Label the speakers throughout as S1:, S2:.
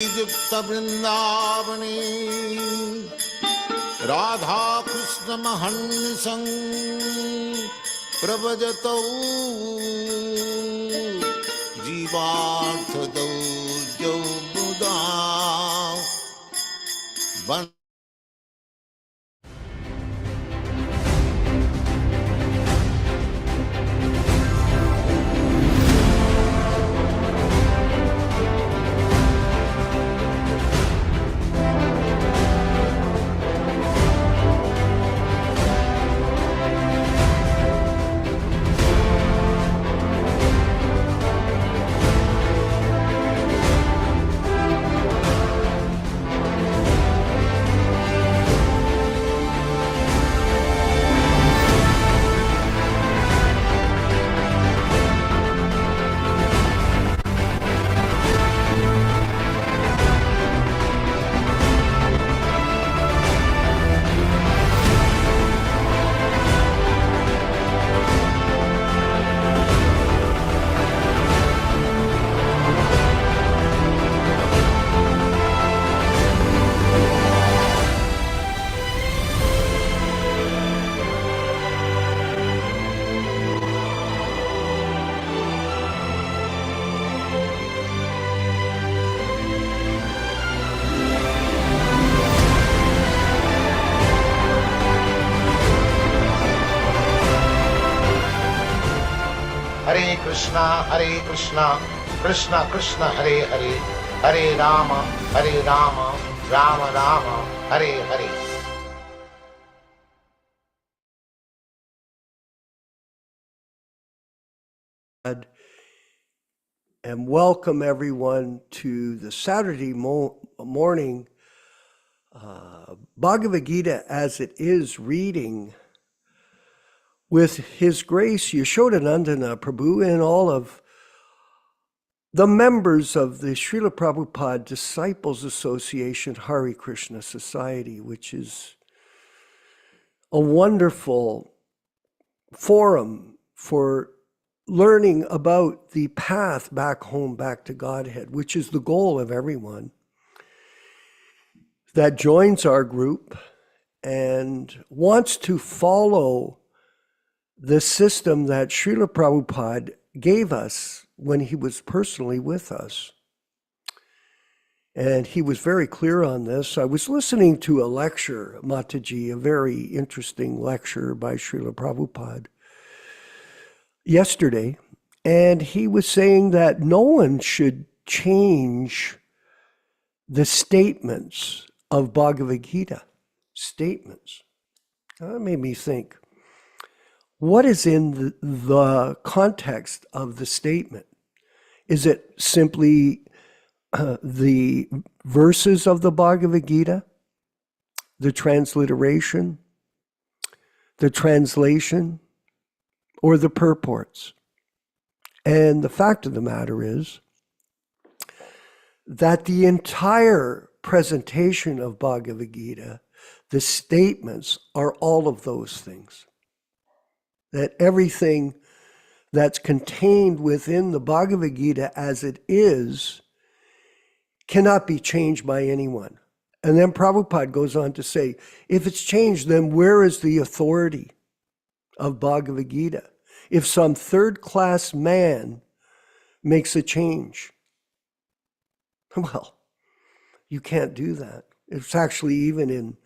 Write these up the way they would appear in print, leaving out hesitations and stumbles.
S1: युक्त वृंदावने राधा कृष्ण महन्निसं प्रव्रजतौ जीवार्थदौ जौ मुदा
S2: Hare Krishna, Krishna Krishna Hare Hare, Hare Rama, Rama Rama, Hare Hare.
S3: And welcome everyone to the Saturday morning Bhagavad Gita as it is reading with His Grace Yashodanandana Prabhu and all of the members of the Srila Prabhupada Disciples Association Hare Krishna Society, which is a wonderful forum for learning about the path back home, back to Godhead, which is the goal of everyone that joins our group and wants to follow the system that Srila Prabhupada gave us when he was personally with us. And he was very clear on this. I was listening to a lecture, Mataji, a very interesting lecture by Srila Prabhupada yesterday, and he was saying that no one should change the statements of Bhagavad Gita. Statements. That made me think, what is in the context of the statement? Is it simply the verses of the Bhagavad Gita, the transliteration, the translation, or the purports? And the fact of the matter is that the entire presentation of Bhagavad Gita, the statements, are all of those things. That everything that's contained within the Bhagavad Gita as it is cannot be changed by anyone. And then Prabhupada goes on to say, if it's changed, then where is the authority of Bhagavad Gita? If some third-class man makes a change, well, you can't do that. It's actually even in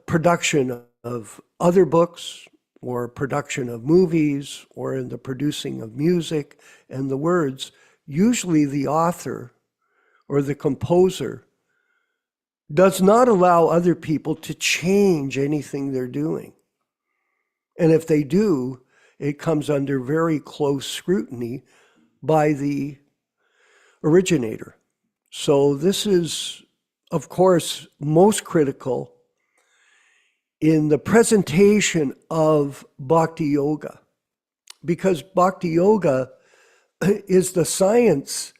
S3: production of other books, or production of movies, or in the producing of music and the words, usually the author or the composer does not allow other people to change anything they're doing. And if they do, it comes under very close scrutiny by the originator. So this is, of course, most critical in the presentation of Bhakti Yoga, because Bhakti Yoga is the science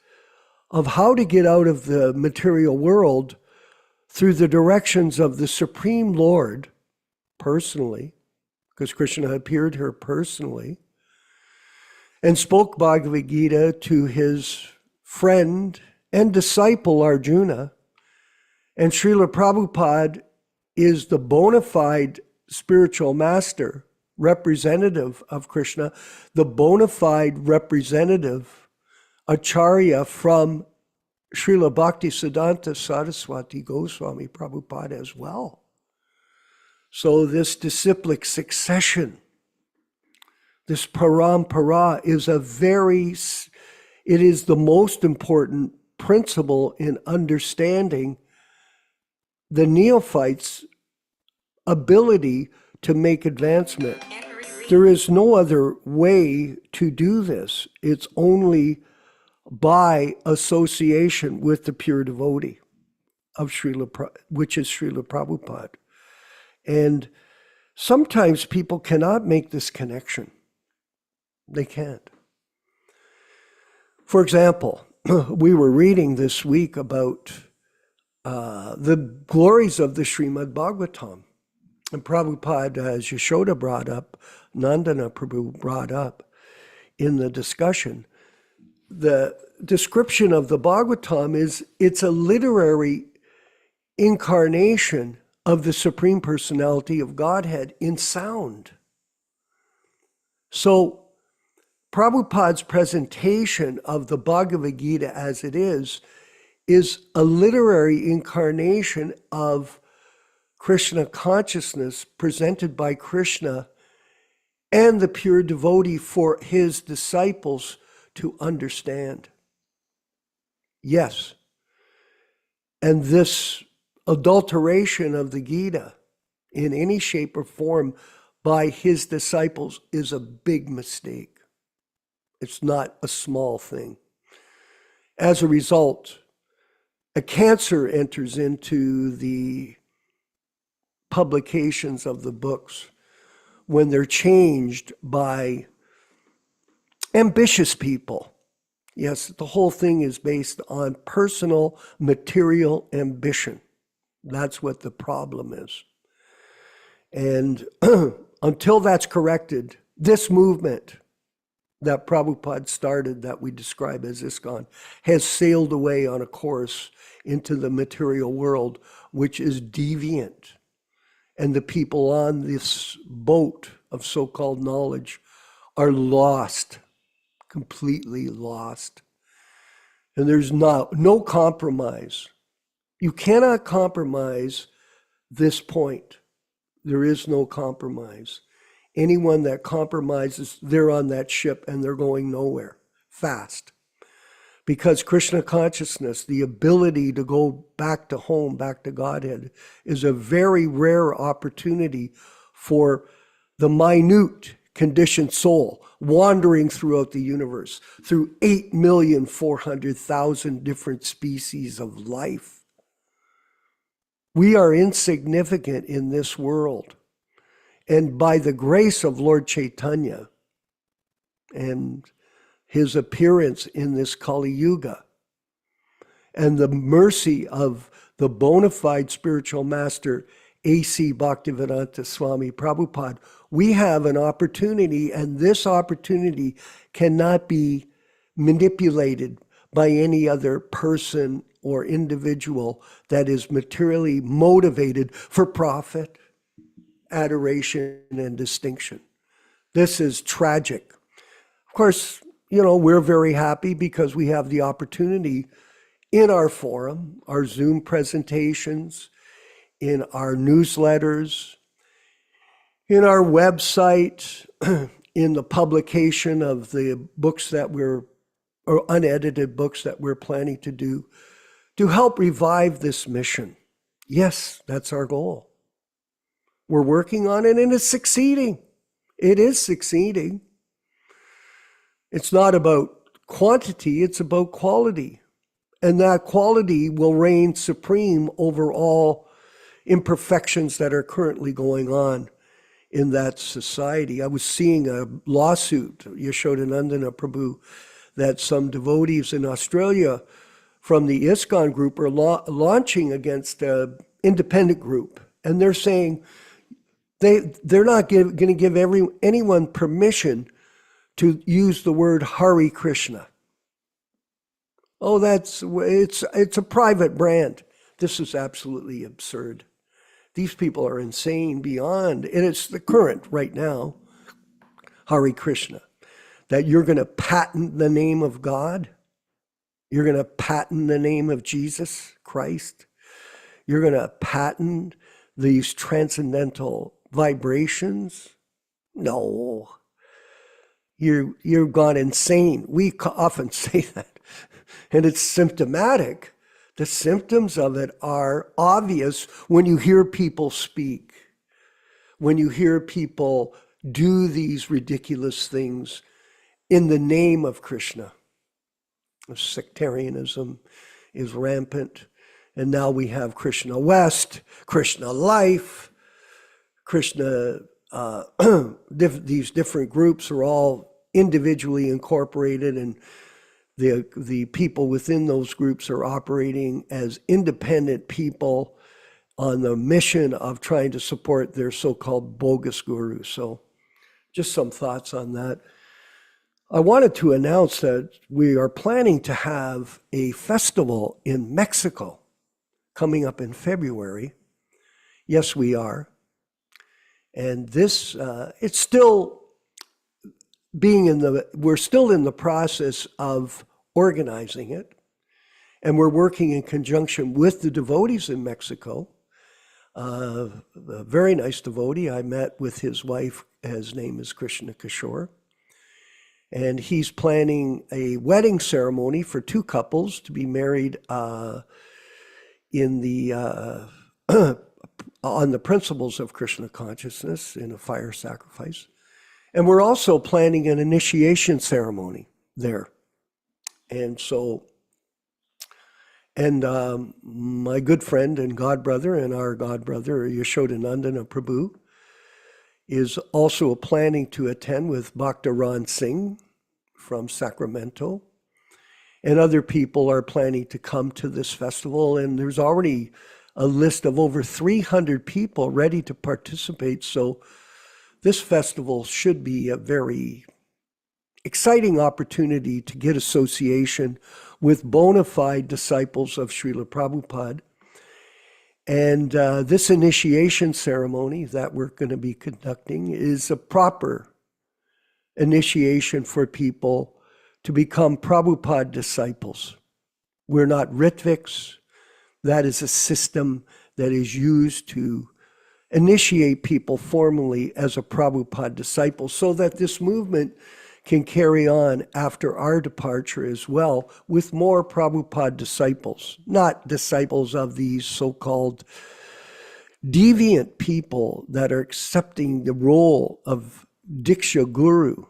S3: of how to get out of the material world through the directions of the Supreme Lord personally, because Kṛṣṇa appeared here personally, and spoke Bhagavad Gita to his friend and disciple Arjuna. And Srila Prabhupada is the bona fide spiritual master, representative of Kṛṣṇa, the bona fide representative acharya from Srila Bhaktisiddhanta Saraswati Goswami Prabhupada as well. So this disciplic succession, this parampara is it is the most important principle in understanding the neophyte's ability to make advancement. There is no other way to do this. It's only by association with the pure devotee of which is Srila Prabhupada. And sometimes people cannot make this connection. They can't. For example, we were reading this week about the glories of the Srimad Bhagavatam. And Prabhupada, as Yashoda brought up, Nandana Prabhu brought up in the discussion, the description of the Bhagavatam is it's a literary incarnation of the Supreme Personality of Godhead in sound. So Prabhupada's presentation of the Bhagavad Gita as it is a literary incarnation of Kṛṣṇa consciousness presented by Kṛṣṇa and the pure devotee for his disciples to understand. Yes. And this adulteration of the Gita in any shape or form by his disciples is a big mistake. It's not a small thing. As a result, a cancer enters into the publications of the books when they're changed by ambitious people. Yes, the whole thing is based on personal material ambition. That's what the problem is. And until that's corrected, this movement that Prabhupada started, that we describe as ISKCON, has sailed away on a course into the material world, which is deviant. And the people on this boat of so-called knowledge are lost, completely lost. And there's no compromise. You cannot compromise this point. There is no compromise. Anyone that compromises, they're on that ship and they're going nowhere fast. Because Kṛṣṇa consciousness, the ability to go back to home, back to Godhead, is a very rare opportunity for the minute conditioned soul wandering throughout the universe, through 8,400,000 different species of life. We are insignificant in this world. And by the grace of Lord Chaitanya and his appearance in this Kali Yuga, and the mercy of the bona fide spiritual master, A.C. Bhaktivedanta Swami Prabhupada, we have an opportunity, and this opportunity cannot be manipulated by any other person or individual that is materially motivated for profit, adoration, and distinction. This is tragic. Of course, we're very happy because we have the opportunity in our forum, our Zoom presentations, in our newsletters, in our website, in the publication of the books or unedited books that we're planning to do, to help revive this mission. Yes, that's our goal. We're working on it and it's succeeding. It is succeeding. It's not about quantity, it's about quality. And that quality will reign supreme over all imperfections that are currently going on in that society. I was seeing a lawsuit, Yashodanandana Prabhu, that some devotees in Australia from the ISKCON group are launching against an independent group. And they're saying they're not going to give anyone permission to use the word Hare Krishna. Oh, it's a private brand. This is absolutely absurd. These people are insane beyond, and it's the current right now, Hare Krishna, that you're going to patent the name of God. You're going to patent the name of Jesus Christ. You're going to patent these transcendental vibrations. No, you've gone insane. We often say that, and it's symptomatic. The symptoms of it are obvious when you hear people speak, when you hear people do these ridiculous things in the name of Krishna. Sectarianism is rampant, and now we have Krishna West, Krishna Life, Krishna. These different groups are all individually incorporated, and the people within those groups are operating as independent people on the mission of trying to support their so-called bogus guru. So just some thoughts on that. I wanted to announce that we are planning to have a festival in Mexico coming up in February. Yes, we are. And this, it's still we're still in the process of organizing it. And we're working in conjunction with the devotees in Mexico. A very nice devotee. I met with his wife. His name is Kṛṣṇa Kishore. And he's planning a wedding ceremony for two couples to be married in the on the principles of Krishna consciousness in a fire sacrifice. And we're also planning an initiation ceremony there. And so, my good friend and godbrother and our godbrother, Yashodanandana Prabhu, is also planning to attend with Bhakta Ron Singh from Sacramento. And other people are planning to come to this festival. And there's already a list of over 300 people ready to participate. So this festival should be a very exciting opportunity to get association with bona fide disciples of Srila Prabhupada. And this initiation ceremony that we're going to be conducting is a proper initiation for people to become Prabhupada disciples. We're not Ritviks. That is a system that is used to initiate people formally as a Prabhupada disciple so that this movement can carry on after our departure as well with more Prabhupada disciples, not disciples of these so-called deviant people that are accepting the role of Diksha Guru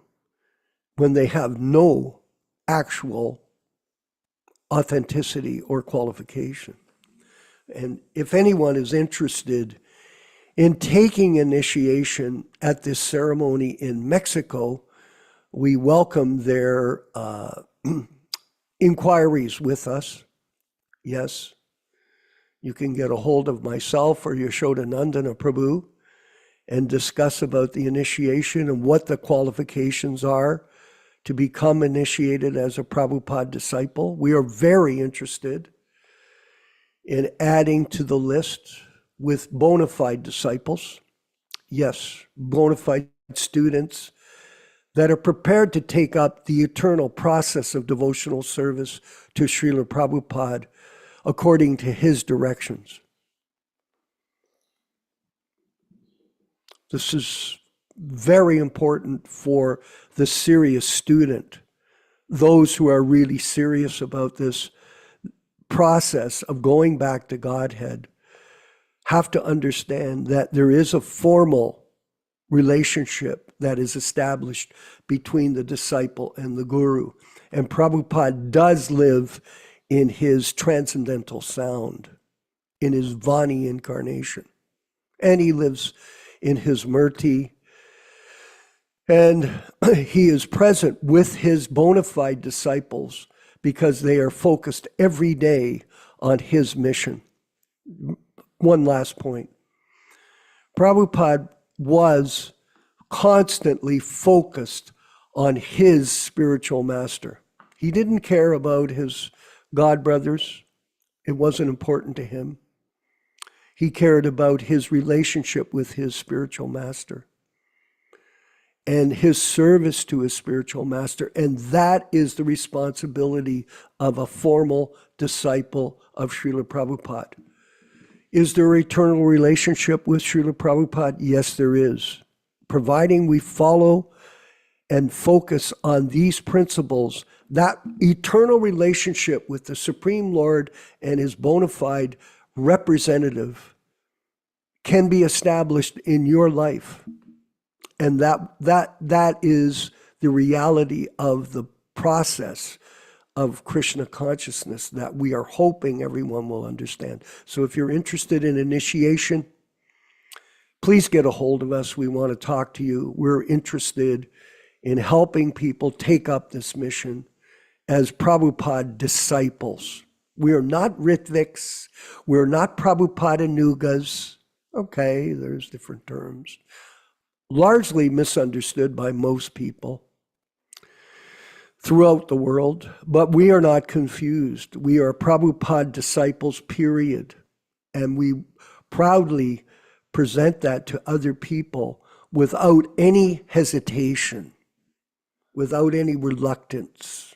S3: when they have no actual authenticity or qualification. And if anyone is interested in taking initiation at this ceremony in Mexico, we welcome their inquiries with us. Yes, you can get a hold of myself or Yashodanandana Prabhu and discuss about the initiation and what the qualifications are to become initiated as a Prabhupada disciple. We are very interested in adding to the list with bona fide disciples. Yes, bona fide students that are prepared to take up the eternal process of devotional service to Srila Prabhupada according to his directions. This is very important for the serious student, those who are really serious about this process of going back to Godhead have to understand that there is a formal relationship that is established between the disciple and the guru. And Prabhupada does live in his transcendental sound, in his Vani incarnation. And he lives in his Murti. And he is present with his bona fide disciples because they are focused every day on his mission. One last point. Prabhupada was constantly focused on his spiritual master. He didn't care about his God brothers. It wasn't important to him. He cared about his relationship with his spiritual master and his service to his spiritual master. And that is the responsibility of a formal disciple of Srila Prabhupada. Is there an eternal relationship with Srila Prabhupada? Yes, there is. Providing we follow and focus on these principles, that eternal relationship with the Supreme Lord and his bona fide representative can be established in your life. And that is the reality of the process of Kṛṣṇa consciousness that we are hoping everyone will understand. So if you're interested in initiation, please get a hold of us. We want to talk to you. We're interested in helping people take up this mission as Prabhupada disciples. We are not Ritviks. We're not Prabhupada-nugas. Okay, there's different terms. Largely misunderstood by most people throughout the world, but we are not confused. We are Prabhupada disciples, period. And we proudly present that to other people without any hesitation, without any reluctance,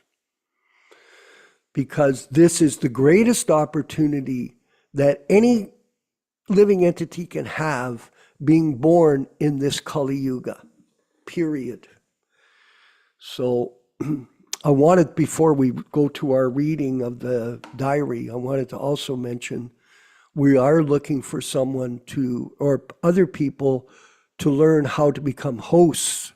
S3: because this is the greatest opportunity that any living entity can have, being born in this Kali Yuga, period. So I wanted, before we go to our reading of the diary, I wanted to also mention we are looking for someone to, or other people, to learn how to become hosts.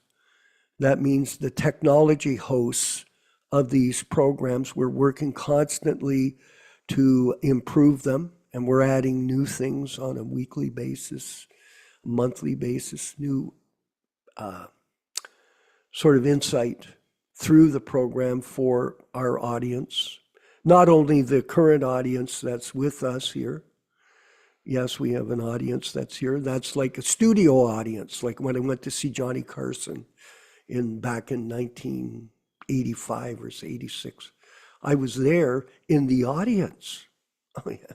S3: That means the technology hosts of these programs. We're working constantly to improve them, and we're adding new things on a weekly basis, monthly basis, new sort of insight through the program for our audience. Not only the current audience that's with us here. Yes, we have an audience that's here. That's like a studio audience, like when I went to see Johnny Carson back in 1985 or 86. I was there in the audience. Oh yeah.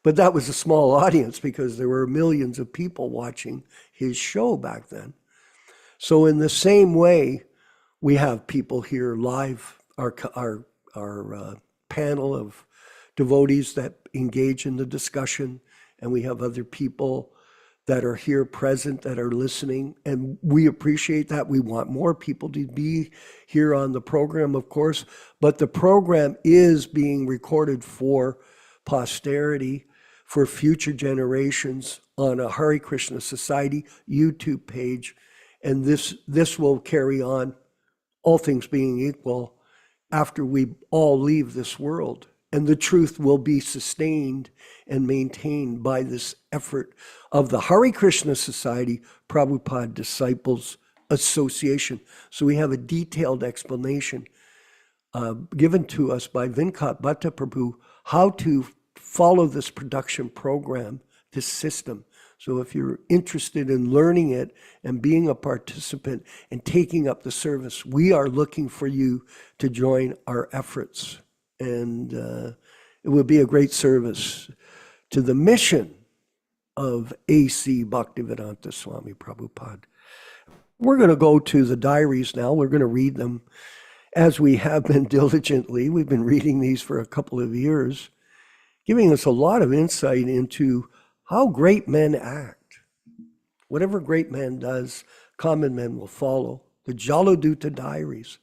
S3: But that was a small audience because there were millions of people watching his show back then. So in the same way, we have people here live, our panel of devotees that engage in the discussion, and we have other people that are here present that are listening, and we appreciate that. We want more people to be here on the program, of course, but the program is being recorded for posterity, for future generations on a Hare Krishna Society YouTube page, and this will carry on, all things being equal, after we all leave this world. And the truth will be sustained and maintained by this effort of the Hare Krishna Society Prabhupada Disciples Association. So we have a detailed explanation given to us by Vinkat Bhatta Prabhu how to follow this production program, this system. So if you're interested in learning it and being a participant and taking up the service, we are looking for you to join our efforts. And it would be a great service to the mission of A.C. Bhaktivedanta Swami Prabhupada. We're going to go to the diaries now. We're going to read them as we have been diligently. We've been reading these for a couple of years, giving us a lot of insight into how great men act. Whatever great man does, common men will follow. The Jaladuta diaries.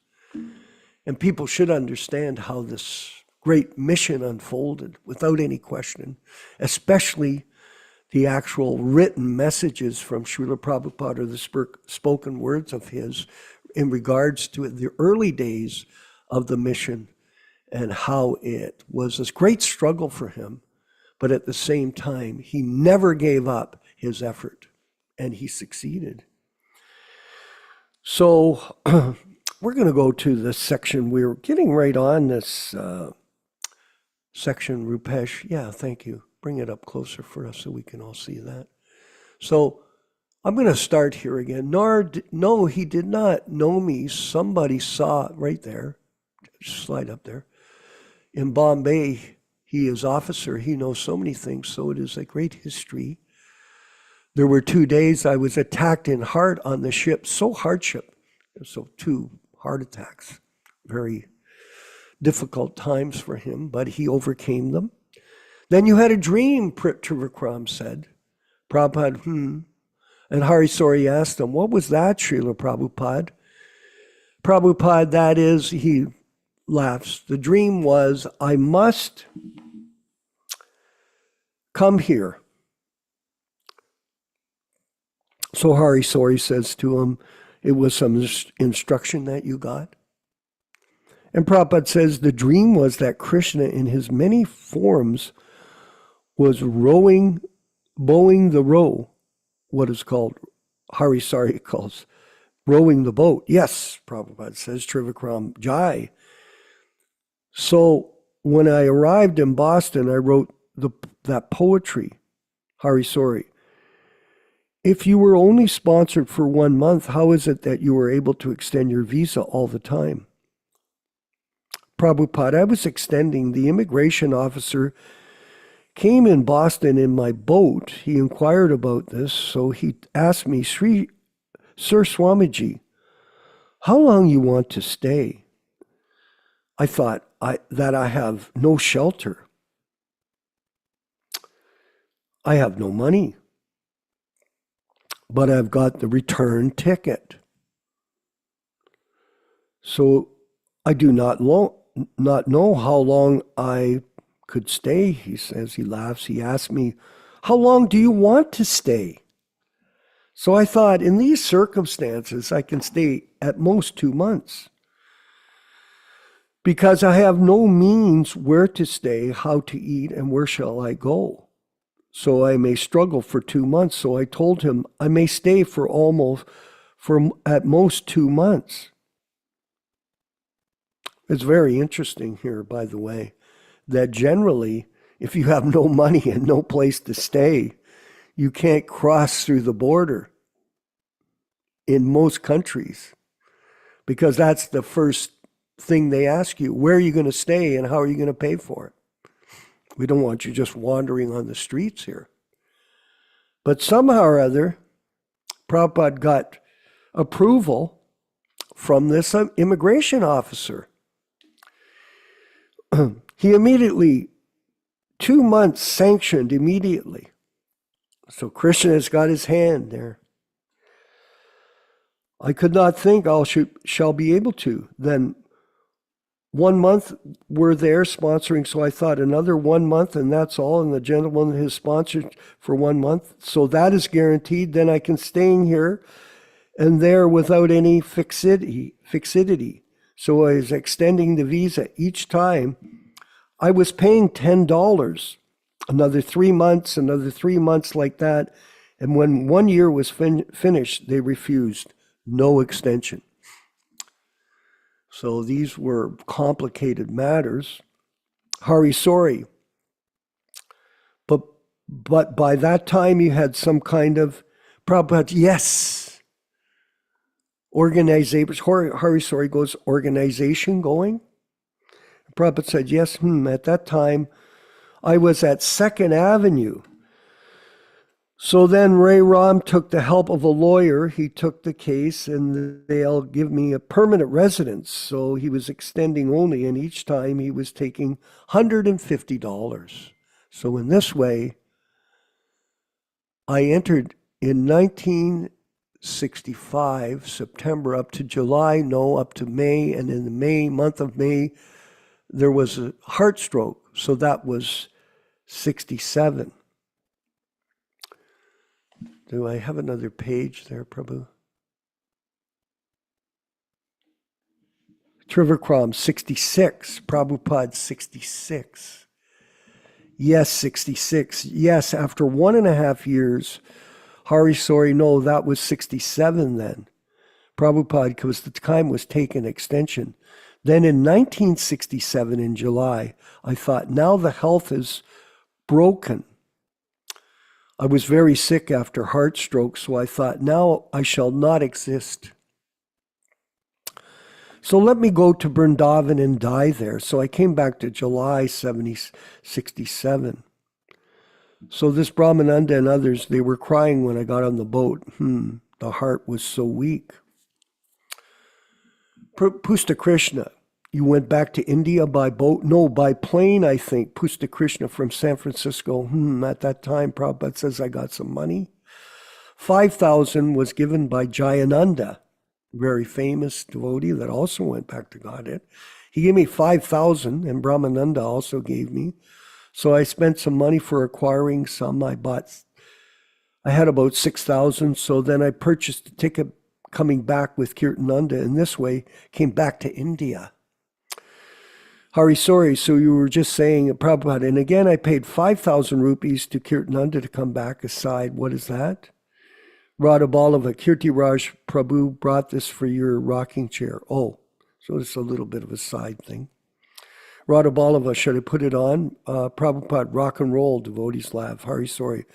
S3: And people should understand how this great mission unfolded without any question, especially the actual written messages from Srila Prabhupada, or the spoken words of his in regards to the early days of the mission and how it was this great struggle for him. But at the same time, he never gave up his effort, and he succeeded. So we're going to go to the section. We're getting right on this section, Rupesh. Yeah, thank you. Bring it up closer for us so we can all see that. So I'm going to start here again. No, he did not know me. Somebody saw it right there. Slide up there. in Bombay, he is officer. He knows so many things. So it is a great history. There were 2 days I was attacked in heart on the ship. So hardship. So 2 heart attacks. Very difficult times for him, but he overcame them. Then you had a dream, Trivakram said. Prabhupada, And Harisori asked him, what was that, Srila Prabhupada? Prabhupada, that is, he laughs. The dream was, I must come here. So Harisori says to him, it was some instruction that you got. And Prabhupada says the dream was that Kṛṣṇa in his many forms was bowing the row, what is called, Harisari calls, rowing the boat. Yes, Prabhupada says, Trivakram Jai. So when I arrived in Boston, I wrote that poetry, Harisori. If you were only sponsored for 1 month, how is it that you were able to extend your visa all the time? Prabhupada, I was extending. The immigration officer came in Boston in my boat. He inquired about this, so he asked me, Sir Swamiji, how long you want to stay? I thought that I have no shelter. I have no money, but I've got the return ticket. So I do not know how long I could stay, he says. He laughs. He asks me, how long do you want to stay? So I thought, in these circumstances, I can stay at most 2 months because I have no means where to stay, how to eat, and where shall I go. So I may struggle for 2 months. So I told him I may stay for at most 2 months. It's very interesting here, by the way, that generally, if you have no money and no place to stay, you can't cross through the border in most countries, because that's the first thing they ask you. Where are you going to stay and how are you going to pay for it? We don't want you just wandering on the streets here. But somehow or other, Prabhupada got approval from this immigration officer. He immediately, 2 months sanctioned immediately. So Kṛṣṇa has got his hand there. I could not think shall be able to. Then 1 month we're there sponsoring, so I thought another 1 month and that's all, and the gentleman has sponsored for 1 month. So that is guaranteed. Then I can stay here and there without any fixity. So I was extending the visa each time. I was paying $10, another 3 months, another 3 months like that. And when 1 year was finished, they refused, no extension. So these were complicated matters. Harisori. But by that time you had some kind of Prabhupada, yes. Organization, Harisori goes, organization going? Prabhupada said, yes, at that time I was at 2nd Avenue. So then Ray Ram took the help of a lawyer. He took the case and they'll give me a permanent residence. So he was extending only, and each time he was taking $150. So in this way, I entered in 1965, September up to July, up to May. And in the month of May, there was a heart stroke. So that was 67. Do I have another page there, Prabhu? Trivakram, 66. Prabhupada, 66. Yes, 66. Yes, after 1.5 years, Harisori, no, that was 67 then. Prabhupada, because the time was taken extension. Then in 1967, in July, I thought, now the health is broken. I was very sick after heart stroke, so I thought, now I shall not exist. So let me go to Vrindavan and die there. So I came back to July 67. So this Brahmananda and others, they were crying when I got on the boat. The heart was so weak. Pusta Kṛṣṇa, you went back to India by boat? No, by plane, I think. Pusta Kṛṣṇa from San Francisco. At that time, Prabhupada says I got some money. 5,000 was given by Jayananda, very famous devotee that also went back to Godhead. He gave me 5,000, and Brahmananda also gave me. So I spent some money for acquiring some. I had about 6,000. So then I purchased a ticket coming back with Kirtananda, and this way came back to India. Hari, sorry, so you were just saying, Prabhupada, and again I paid 5,000 rupees to Kirtananda to come back aside. What is that? Radha Ballava, Kirtiraj Prabhu brought this for your rocking chair. Oh, so it's a little bit of a side thing. Radha Ballava, should I put it on? Prabhupada, rock and roll, devotees laugh. Hari, sorry.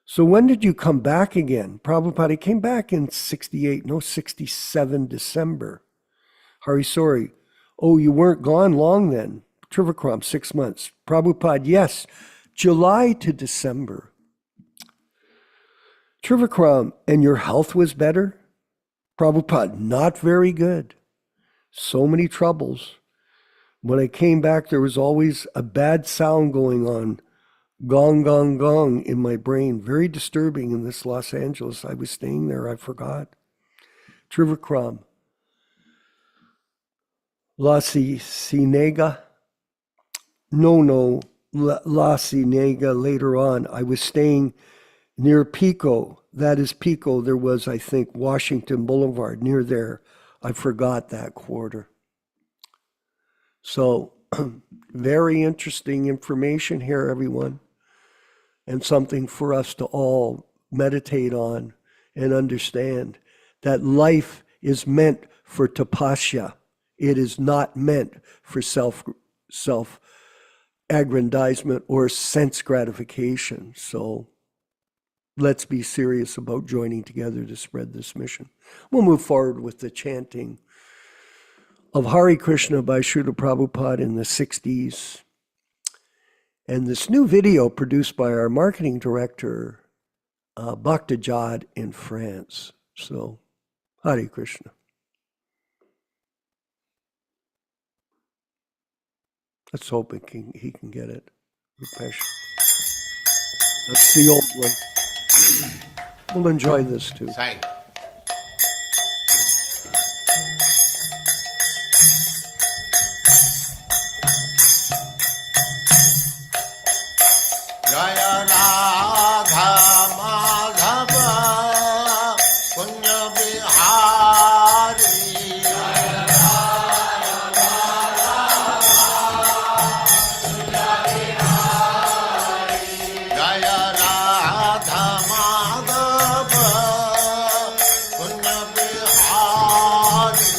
S3: So when did you come back again? Prabhupada came back in 67 December. Hari, sorry. Oh, you weren't gone long then. Trivikram, 6 months. Prabhupada, yes, July to December. Trivikram, and your health was better? Prabhupada, not very good. So many troubles. When I came back, there was always a bad sound going on. Gong, gong, gong in my brain. Very disturbing in this Los Angeles. I was staying there. I forgot. Trivikram. La Sinega? No. La Sinega later on. I was staying near Pico. That is Pico. There was, I think, Washington Boulevard near there. I forgot that quarter. So, very interesting information here, everyone. And something for us to all meditate on and understand that life is meant for tapasya. It is not meant for self-aggrandizement or sense gratification. So let's be serious about joining together to spread this mission. We'll move forward with the chanting of Hare Krishna by Srila Prabhupada in the 60s. And this new video produced by our marketing director, Bhaktijad in France. So, Hare Krishna. Let's hope he can get it. Rupesh. That's the old one. We'll enjoy this too.
S2: Sai. Jaya Radha Madhava Punya Bihari. Jaya Radha Madhava Punya Bihari.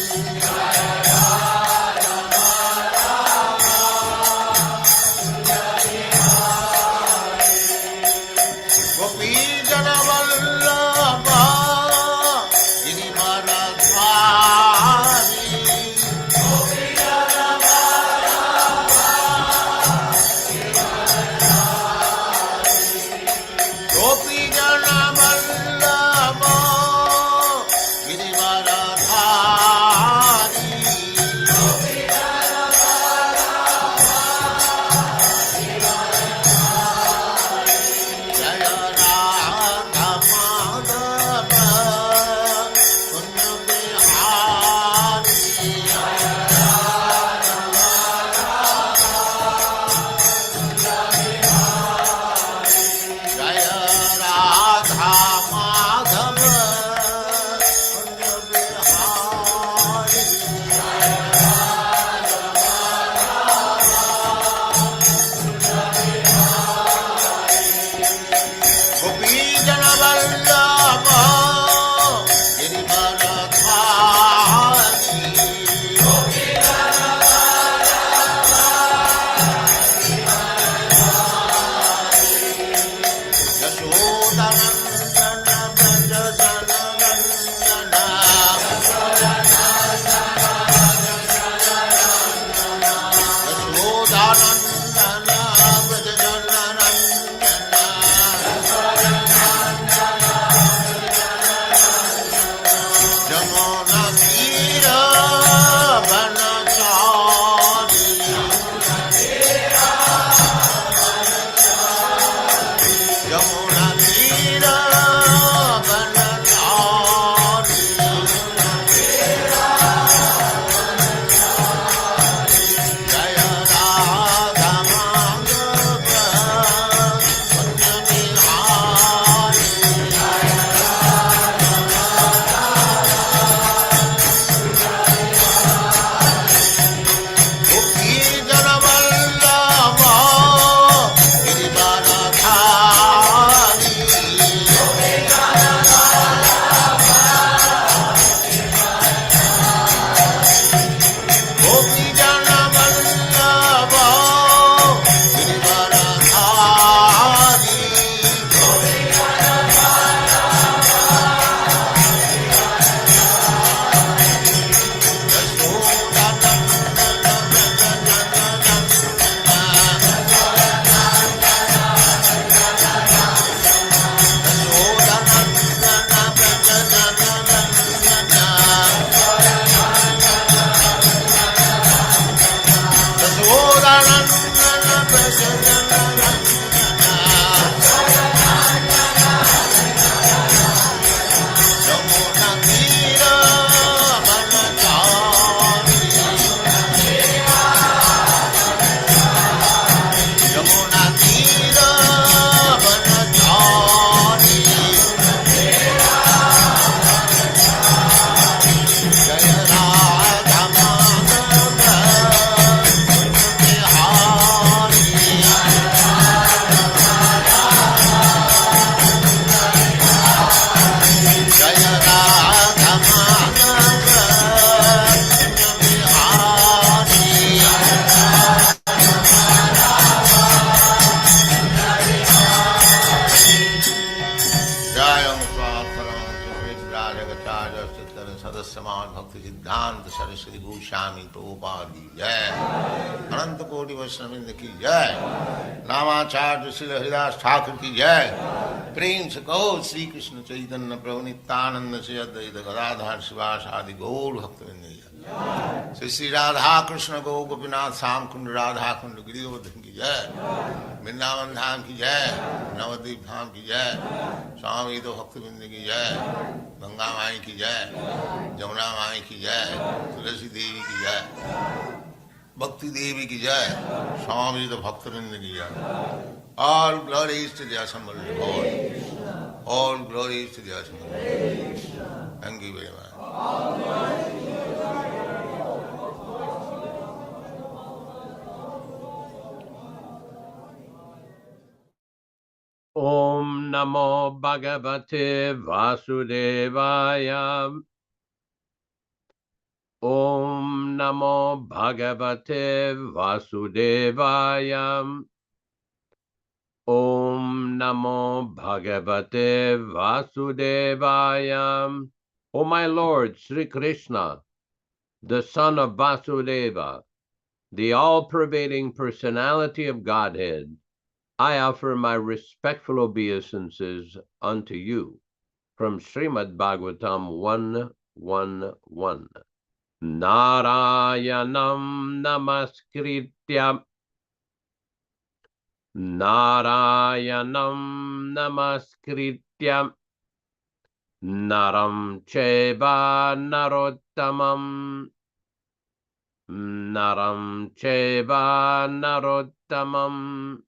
S2: भक्ति सिद्धांत सरस्वती गोस्वामी प्रभुपाद की जय, अनंत कोटि वैष्णववृंद की जय, नामाचार्य श्री हरिदास ठाकुर की जय। प्रेम से कहो श्री कृष्ण चैतन्य प्रभु नित्यानंद से अद्वैत गदाधर शिवास आदि गौर भक्तवृंद की जय। श्री श्री राधा कृष्ण गो गोपीनाथ श्याम कुंड राधा कुंड गिरिवर्धन की जय, वृंदावन धाम की जय, नवद्वीप धाम की जय, स्वामी तो भक्तवृंद की जय, गंगा माई की जय, जमुना माई की जय, तुलसी देवी की जय, भक्ति देवी की जय, स्वामी तो भक्तवृंद की जय। All glories to the assembled Lord. All glories to the assembled Lord. Thank you very much.
S4: Om Namo Bhagavate Vasudevaya. Om Namo Bhagavate Vasudevaya. Om Namo Bhagavate Vasudevaya. O my Lord, Sri Krishna, the son of Vasudeva, the all-pervading personality of Godhead, I offer my respectful obeisances unto you. From Srimad Bhagavatam 1:1:1. Narayanam namaskritya Narayanam namaskritya Naram cheva narottamam Naram cheva narottamam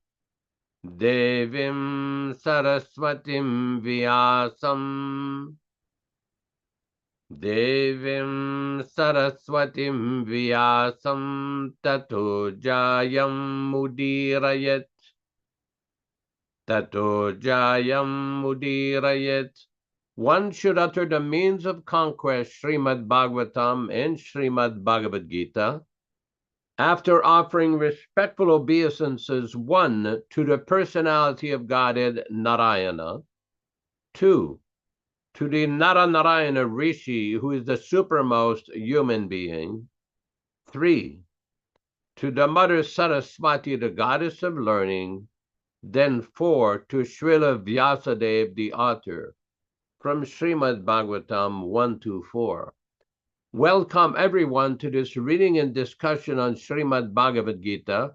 S4: Devim Saraswatim Vyasam Devim Saraswatim Vyasam Tato Jayam Mudirayat Tato Jayam Mudirayat. One should utter the means of conquest, Srimad Bhagavatam and Srimad Bhagavad Gita, after offering respectful obeisances, 1, to the personality of Godhead Narayana, 2, to the Naranarayana Rishi, who is the supermost human being, 3, to the Mother Saraswati, the goddess of learning, then 4, to Srila Vyasadeva, the author, from Srimad Bhagavatam 1-4. Welcome everyone to this reading and discussion on Srimad Bhagavad Gita.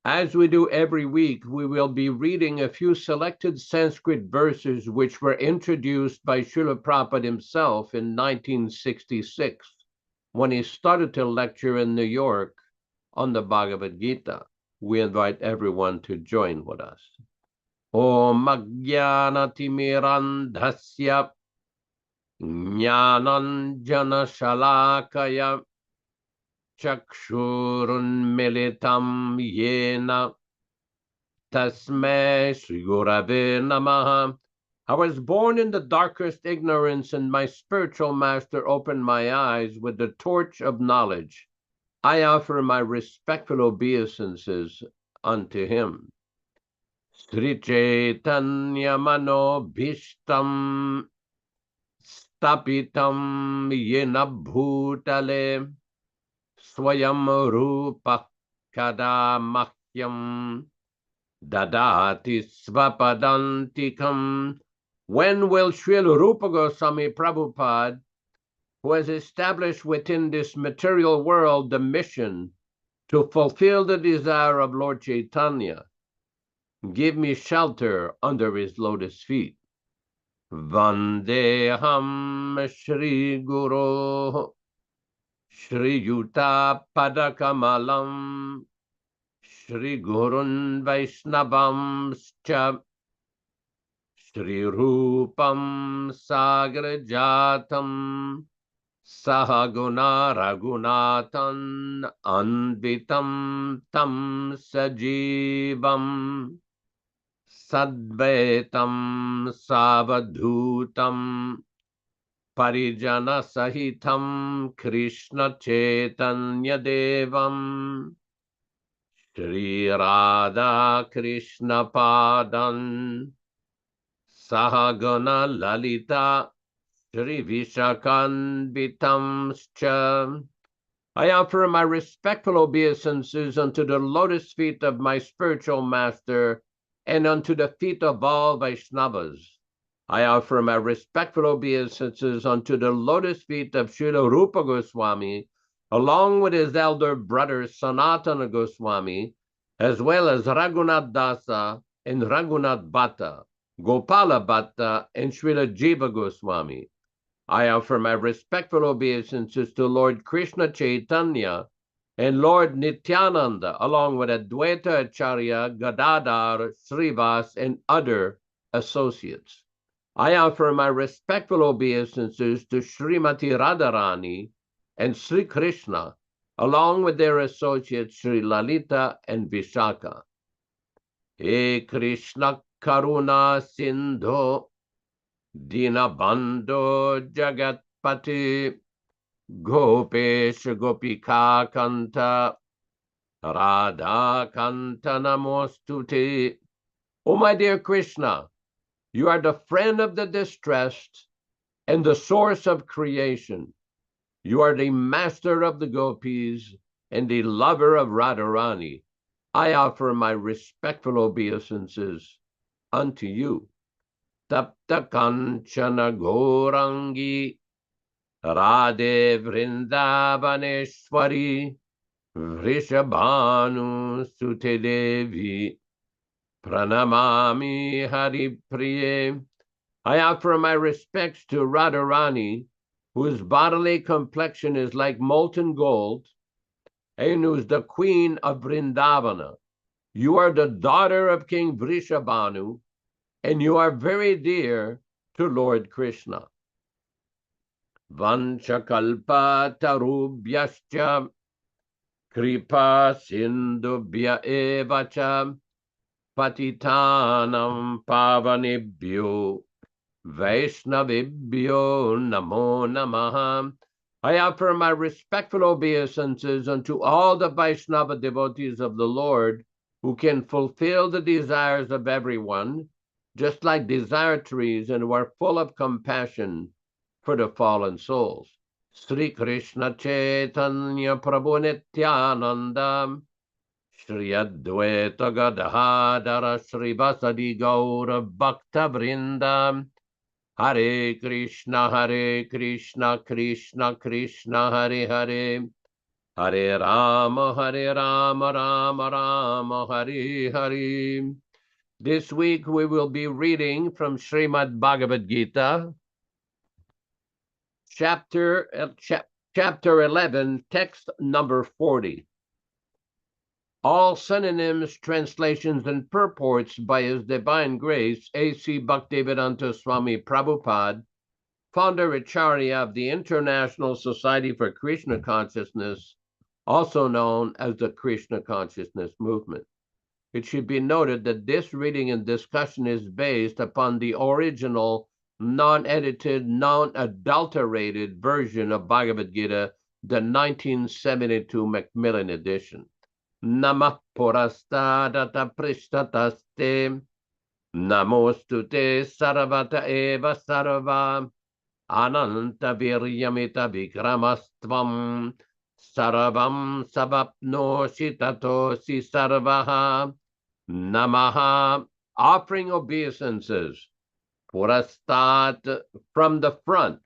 S4: As we do every week, we will be reading a few selected Sanskrit verses which were introduced by Srila Prabhupada himself in 1966 when he started to lecture in New York on the Bhagavad Gita. We invite everyone to join with us. Om Ajnanatimirandhasya Jnananjana Shalakaya Chakshurunmilitam Yena Tasmai Shri Gurave Namaha. I was born in the darkest ignorance, and my spiritual master opened my eyes with the torch of knowledge. I offer my respectful obeisances unto him. Sri Chaitanya Mano Bhishtam Stapitam Yena Bhutale Swayam Rupa Kada Mahyam Dadati Svapadantikam. When will Srila Rupa Goswami Prabhupada, who has established within this material world the mission to fulfill the desire of Lord Chaitanya, give me shelter under his lotus feet? Vandeham Shri Guru Shri Yuta Padakamalam Shri Gurun Vaishnavam Scha Shri Rupam Sagrajatam Sahaguna Raghunatan Anvitam Tam Sajivam Sadvaitam Savadhutam Parijana Sahitam Krishna Chaitanya Devam Shri Radha Krishna Padan Sahagana Lalita Shri Vishakanvitamscha. I offer my respectful obeisances unto the lotus feet of my spiritual master and unto the feet of all Vaishnavas. I offer my respectful obeisances unto the lotus feet of Srila Rupa Goswami, along with his elder brother Sanatana Goswami, as well as Raghunath Dasa and Raghunath Bhatta, Gopala Bhatta, and Srila Jiva Goswami. I offer my respectful obeisances to Lord Krishna Chaitanya and Lord Nityananda, along with Advaita Acharya, Gadadhar, Srivas, and other associates. I offer my respectful obeisances to Srimati Radharani and Sri Kṛṣṇa, along with their associates Sri Lalita and Vishaka. He Krishna Karuna Sindho Dinabandho Jagatpati Gopesh Gopika Kanta Radha Kanta Namostute. Oh, my dear Krishna, you are the friend of the distressed and the source of creation. You are the master of the gopis and the lover of Radharani. I offer my respectful obeisances unto you. Tapta Kanchana Gorangi Radhe Vrindavaneshwari Vrishabhanu Sute Devi Pranamami Hari Priye. I offer my respects to Radharani, whose bodily complexion is like molten gold, and who is the queen of Vrindavana. You are the daughter of King Vrishabhanu, and you are very dear to Lord Krishna. Vanchakalpa tarubhyascha kripa sindubhya evacha patitanam pavanibhyo Vaishnavibhyo namo namaha. I offer my respectful obeisances unto all the Vaishnava devotees of the Lord who can fulfill the desires of everyone, just like desire trees, and who are full of compassion for the fallen souls. Sri Krishna Chaitanya Prabhu Nityananda Shri Advaita Gadadhara Shri Vasadi Gaura Bhakta Vrinda Hare Krishna, Krishna Krishna, Hare Hare, Hare Rama, Rama Rama, Hare Hare. This week we will be reading from Srimad Bhagavad Gita, chapter 11, text number 40. All synonyms, translations, and purports by His Divine Grace, A.C. Bhaktivedanta Swami Prabhupada, founder Acharya of the International Society for Krishna Consciousness, also known as the Krishna Consciousness Movement. It should be noted that this reading and discussion is based upon the original, non-edited, non-adulterated version of Bhagavad Gita, the 1972 Macmillan edition. Namah Purastadata Prishtataste Namostute Sarvata Eva Sarva Ananta Viryamita Vikramastvam Sarvam Sabapnoshi Tatosi Sarvaha Namaha. Offering obeisances. Purastat, from the front.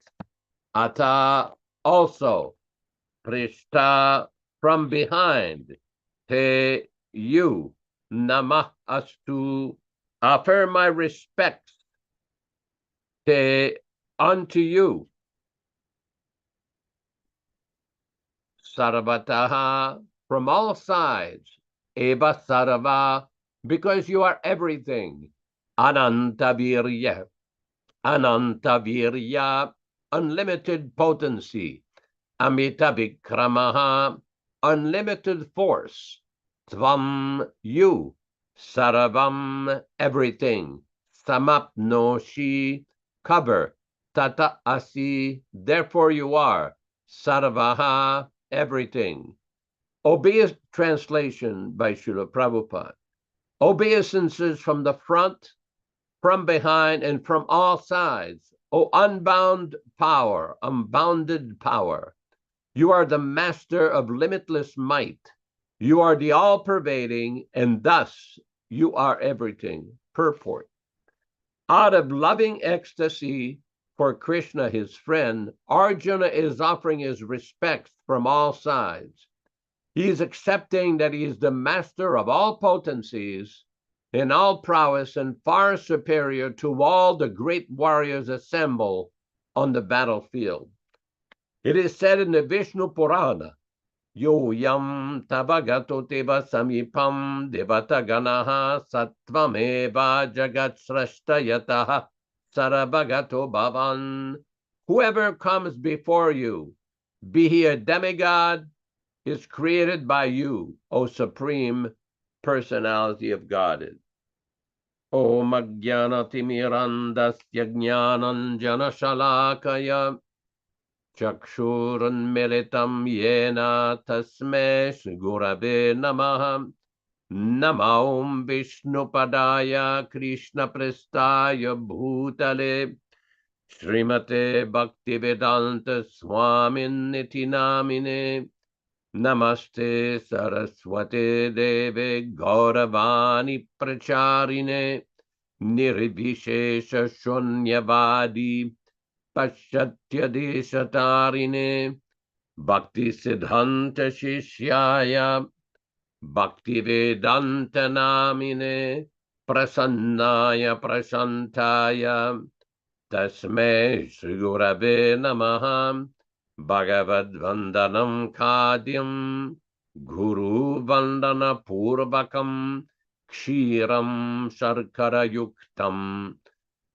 S4: Ata, also. Prishta, from behind. Te, you. Namah astu, offer my respects. Te, unto you. Sarvataha, from all sides. Eva sarva, because you are everything. Anantavirya, unlimited potency. Amita Vikramaha, unlimited force. Tvam, you. Sarvam, everything. Samapnoshi, cover. Tata asi, therefore you are. Sarvaha, everything. Translation by Srila Prabhupada. Obeisances from the front, from behind, and from all sides O unbound power, unbounded power, you are the master of limitless might. You are the all-pervading, and thus you are everything. Purport. Out of loving ecstasy for Kṛṣṇa, his friend, Arjuna is offering his respects from all sides. He is accepting that he is the master of all potencies, in all prowess, and far superior to all the great warriors assembled on the battlefield. It is said in the Vishnu Purana, Yo yam tabagato teva samipam devata ganaha sattvameva jagat srashtayataha sarabagato bhavan. Whoever comes before you, be he a demigod, is created by you, O Supreme Personality of Godhead. Om Ajnanatimirandasya Jnananjana Shalakaya Chakshurunmilitam Yena Tasmai Gurave Namaha. Namo Vishnupadaya Krishna Prestaya Bhutale Srimate Bhaktivedanta Swaminiti Namine. Namaste Saraswate Deve Gauravani Pracharine Nirvishesha Shunyavadi Pashatya Deshatarine Bhakti Siddhanta Shishyaya Bhakti Vedanta Namine Prasannaya Prashantaya Tasmai Shri Gurave Namaha. Bhagavad Vandanam Khadyam Guru Vandana Purvakam Kshiram Sharkara Yuktam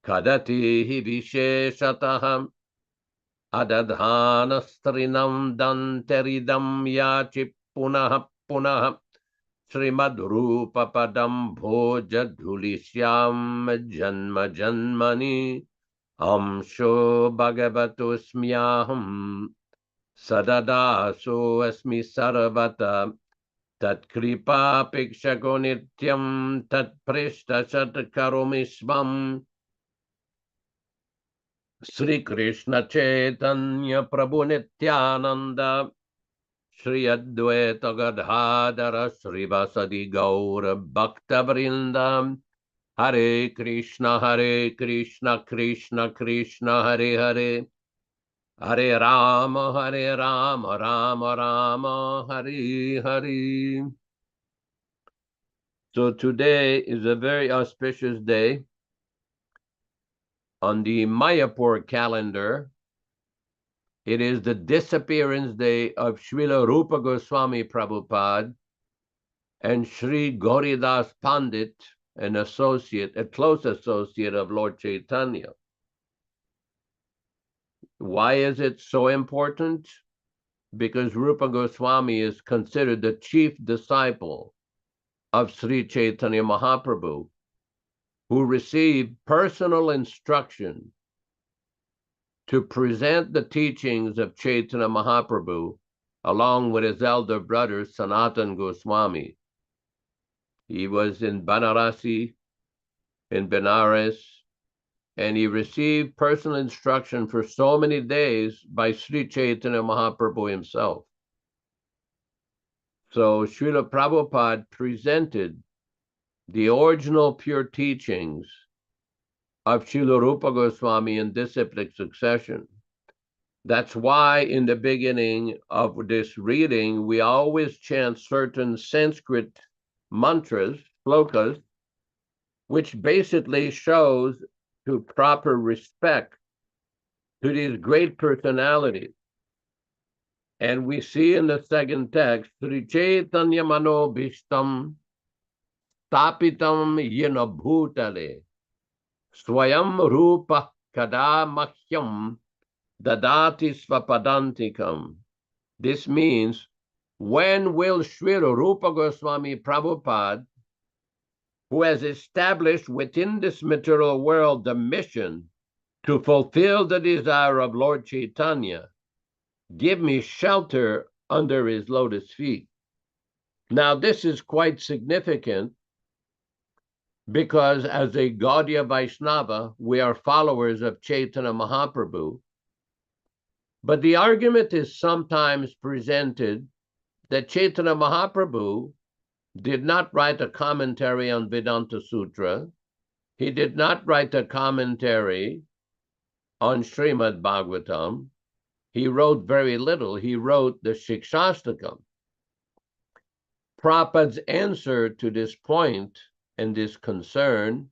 S4: Kadati Visheshataham Adadhanastrinam Danteridam Yachi Punaha Punaha Srimad Rupa Padam Bhoja Dhulishyam Janma Janmani Amsho Bhagavato Smyaham Sadadaso Asmi Sarvata Tat Kripa Pikshako Nityam Tat Prishta Sat Karomisvam Sri Krishna Chaitanya Prabhu Nityananda Shri Advaita Gadadhara Sri Vasadi Gaura Bhakta Vrindam Hare Krishna, Krishna Krishna, Hare Hare, Hare Rama, Rama Rama, Hare Hare. So today is a very auspicious day. On the Mayapur calendar, it is the disappearance day of Srila Rupa Goswami Prabhupada and Sri Gauridas Pandit, an associate, a close associate of Lord Chaitanya. Why is it so important? Because Rupa Goswami is considered the chief disciple of Sri Chaitanya Mahaprabhu, who received personal instruction to present the teachings of Chaitanya Mahaprabhu along with his elder brother Sanatan Goswami. He was in Banarasi, in Benares, and he received personal instruction for so many days by Sri Chaitanya Mahaprabhu himself. So Srila Prabhupada presented the original pure teachings of Srila Rupa Goswami in disciplic succession. That's why in the beginning of this reading, we always chant certain Sanskrit mantras, slokas, which basically shows to proper respect to these great personalities. And we see in the second text, Sri Chaitanya Mano Bhishtam Tapitam Yena Bhutale Swayam Rupa Kada Mahyam Dadati Svapadantikam. This means, when will Srila Rupa Goswami Prabhupada, who has established within this material world the mission to fulfill the desire of Lord Chaitanya, give me shelter under his lotus feet? Now, this is quite significant because as a Gaudiya Vaishnava, we are followers of Chaitanya Mahaprabhu. But the argument is sometimes presented that Chaitanya Mahaprabhu did not write a commentary on Vedanta Sutra. He did not write a commentary on Srimad Bhagavatam. He wrote very little. He wrote the Shikshastakam. Prabhupada's answer to this point and this concern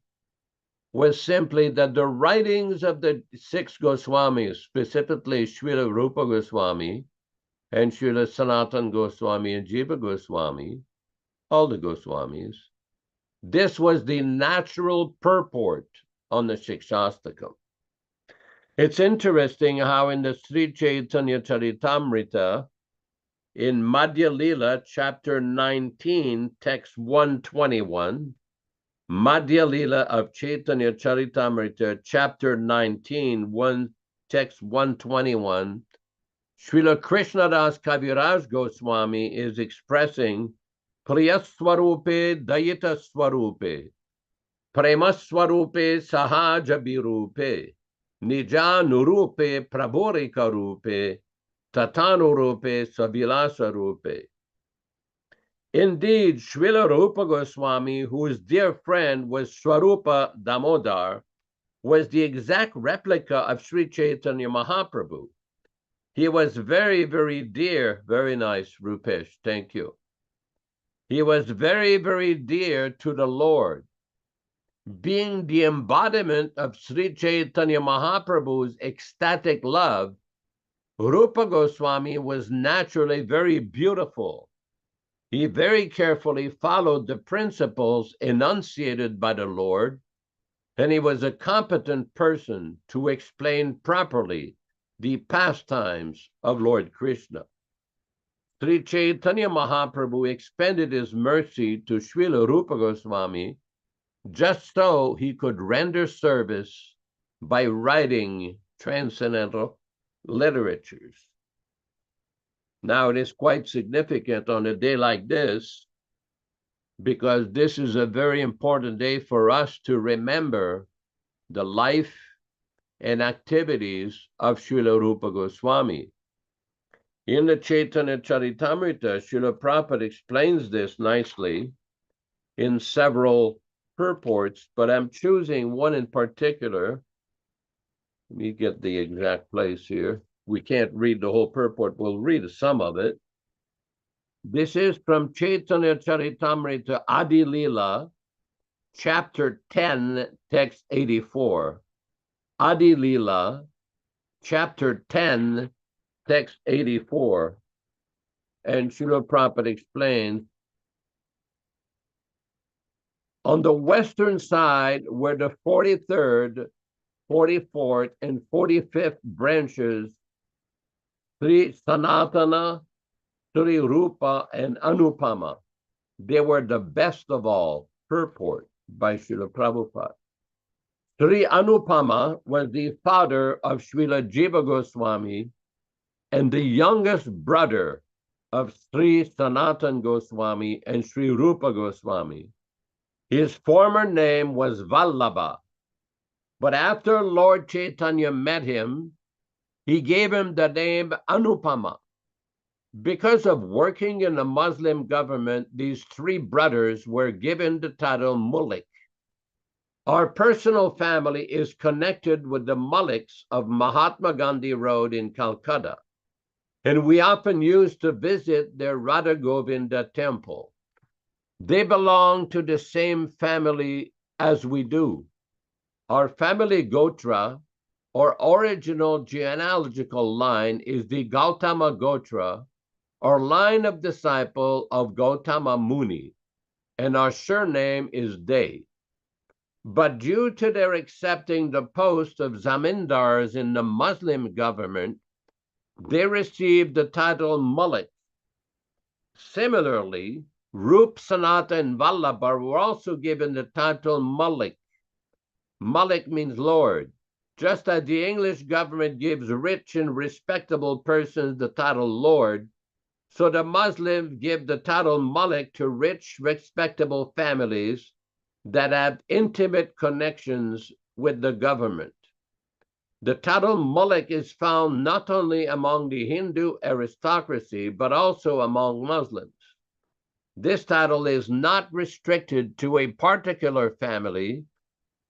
S4: was simply that the writings of the 6 Goswamis, specifically Srila Rupa Goswami and Srila Sanatana Goswami and Jiva Goswami, all the Goswamis, this was the natural purport on the Shikshastakam. It's interesting how in the Sri Chaitanya Charitamrita, in Madhya Lila, chapter 19, text 121, Madhya Lila of Chaitanya Charitamrita, chapter 19, text 121, Srila Kṛṣṇa Das Kaviraj Goswami is expressing Priyaswarupe Dayita Swarupe, Premaswarupe Sahaja Birupe, Nija Nurupe Prabhurika Rupe, Tatanurupe Savilasa Rupe. Indeed, Srila Rupa Goswami, whose dear friend was Swarupa Damodar, was the exact replica of Sri Chaitanya Mahaprabhu. He was very, very dear. Very nice, Rupesh. Thank you. He was very, very dear to the Lord. Being the embodiment of Sri Chaitanya Mahaprabhu's ecstatic love, Rupa Goswami was naturally very beautiful. He very carefully followed the principles enunciated by the Lord, and he was a competent person to explain properly the pastimes of Lord Krishna. Sri Chaitanya Mahaprabhu expended his mercy to Srila Rupa Goswami just so he could render service by writing transcendental literatures. Now, it is quite significant on a day like this, because this is a very important day for us to remember the life and activities of Srila Rupa Goswami. In the Chaitanya Charitamrita, Srila Prabhupada explains this nicely in several purports, but I'm choosing one in particular. Let me get the exact place here. We can't read the whole purport. We'll read some of it. This is from Chaitanya Charitamrita Adi Lila, chapter 10, text 84. Adi Lila, chapter 10, text 84. And Srila Prabhupada explains, on the western side were the 43rd, 44th, and 45th branches, Sri Sanatana, Sri Rupa, and Anupama. They were the best of all. Purport by Srila Prabhupada. Sri Anupama was the father of Srila Jiva Goswami and the youngest brother of Sri Sanatana Goswami and Sri Rupa Goswami. His former name was Vallabha, but after Lord Chaitanya met him, he gave him the name Anupama. Because of working in the Muslim government, these 3 brothers were given the title Mullik. Our personal family is connected with the Mulliks of Mahatma Gandhi Road in Calcutta, and we often used to visit their Radha Govinda temple. They belong to the same family as we do. Our family Gotra, or original genealogical line, is the Gautama Gotra, or line of disciple of Gautama Muni, and our surname is De. But due to their accepting the post of zamindars in the Muslim government, they received the title Mullik. Similarly, Rup, Sanata, and Vallabha were also given the title Mullik. Mullik means Lord. Just as the English government gives rich and respectable persons the title Lord, so the Muslims give the title Mullik to rich, respectable families, that have intimate connections with the government. The title Mullik is found not only among the Hindu aristocracy, but also among Muslims. This title is not restricted to a particular family,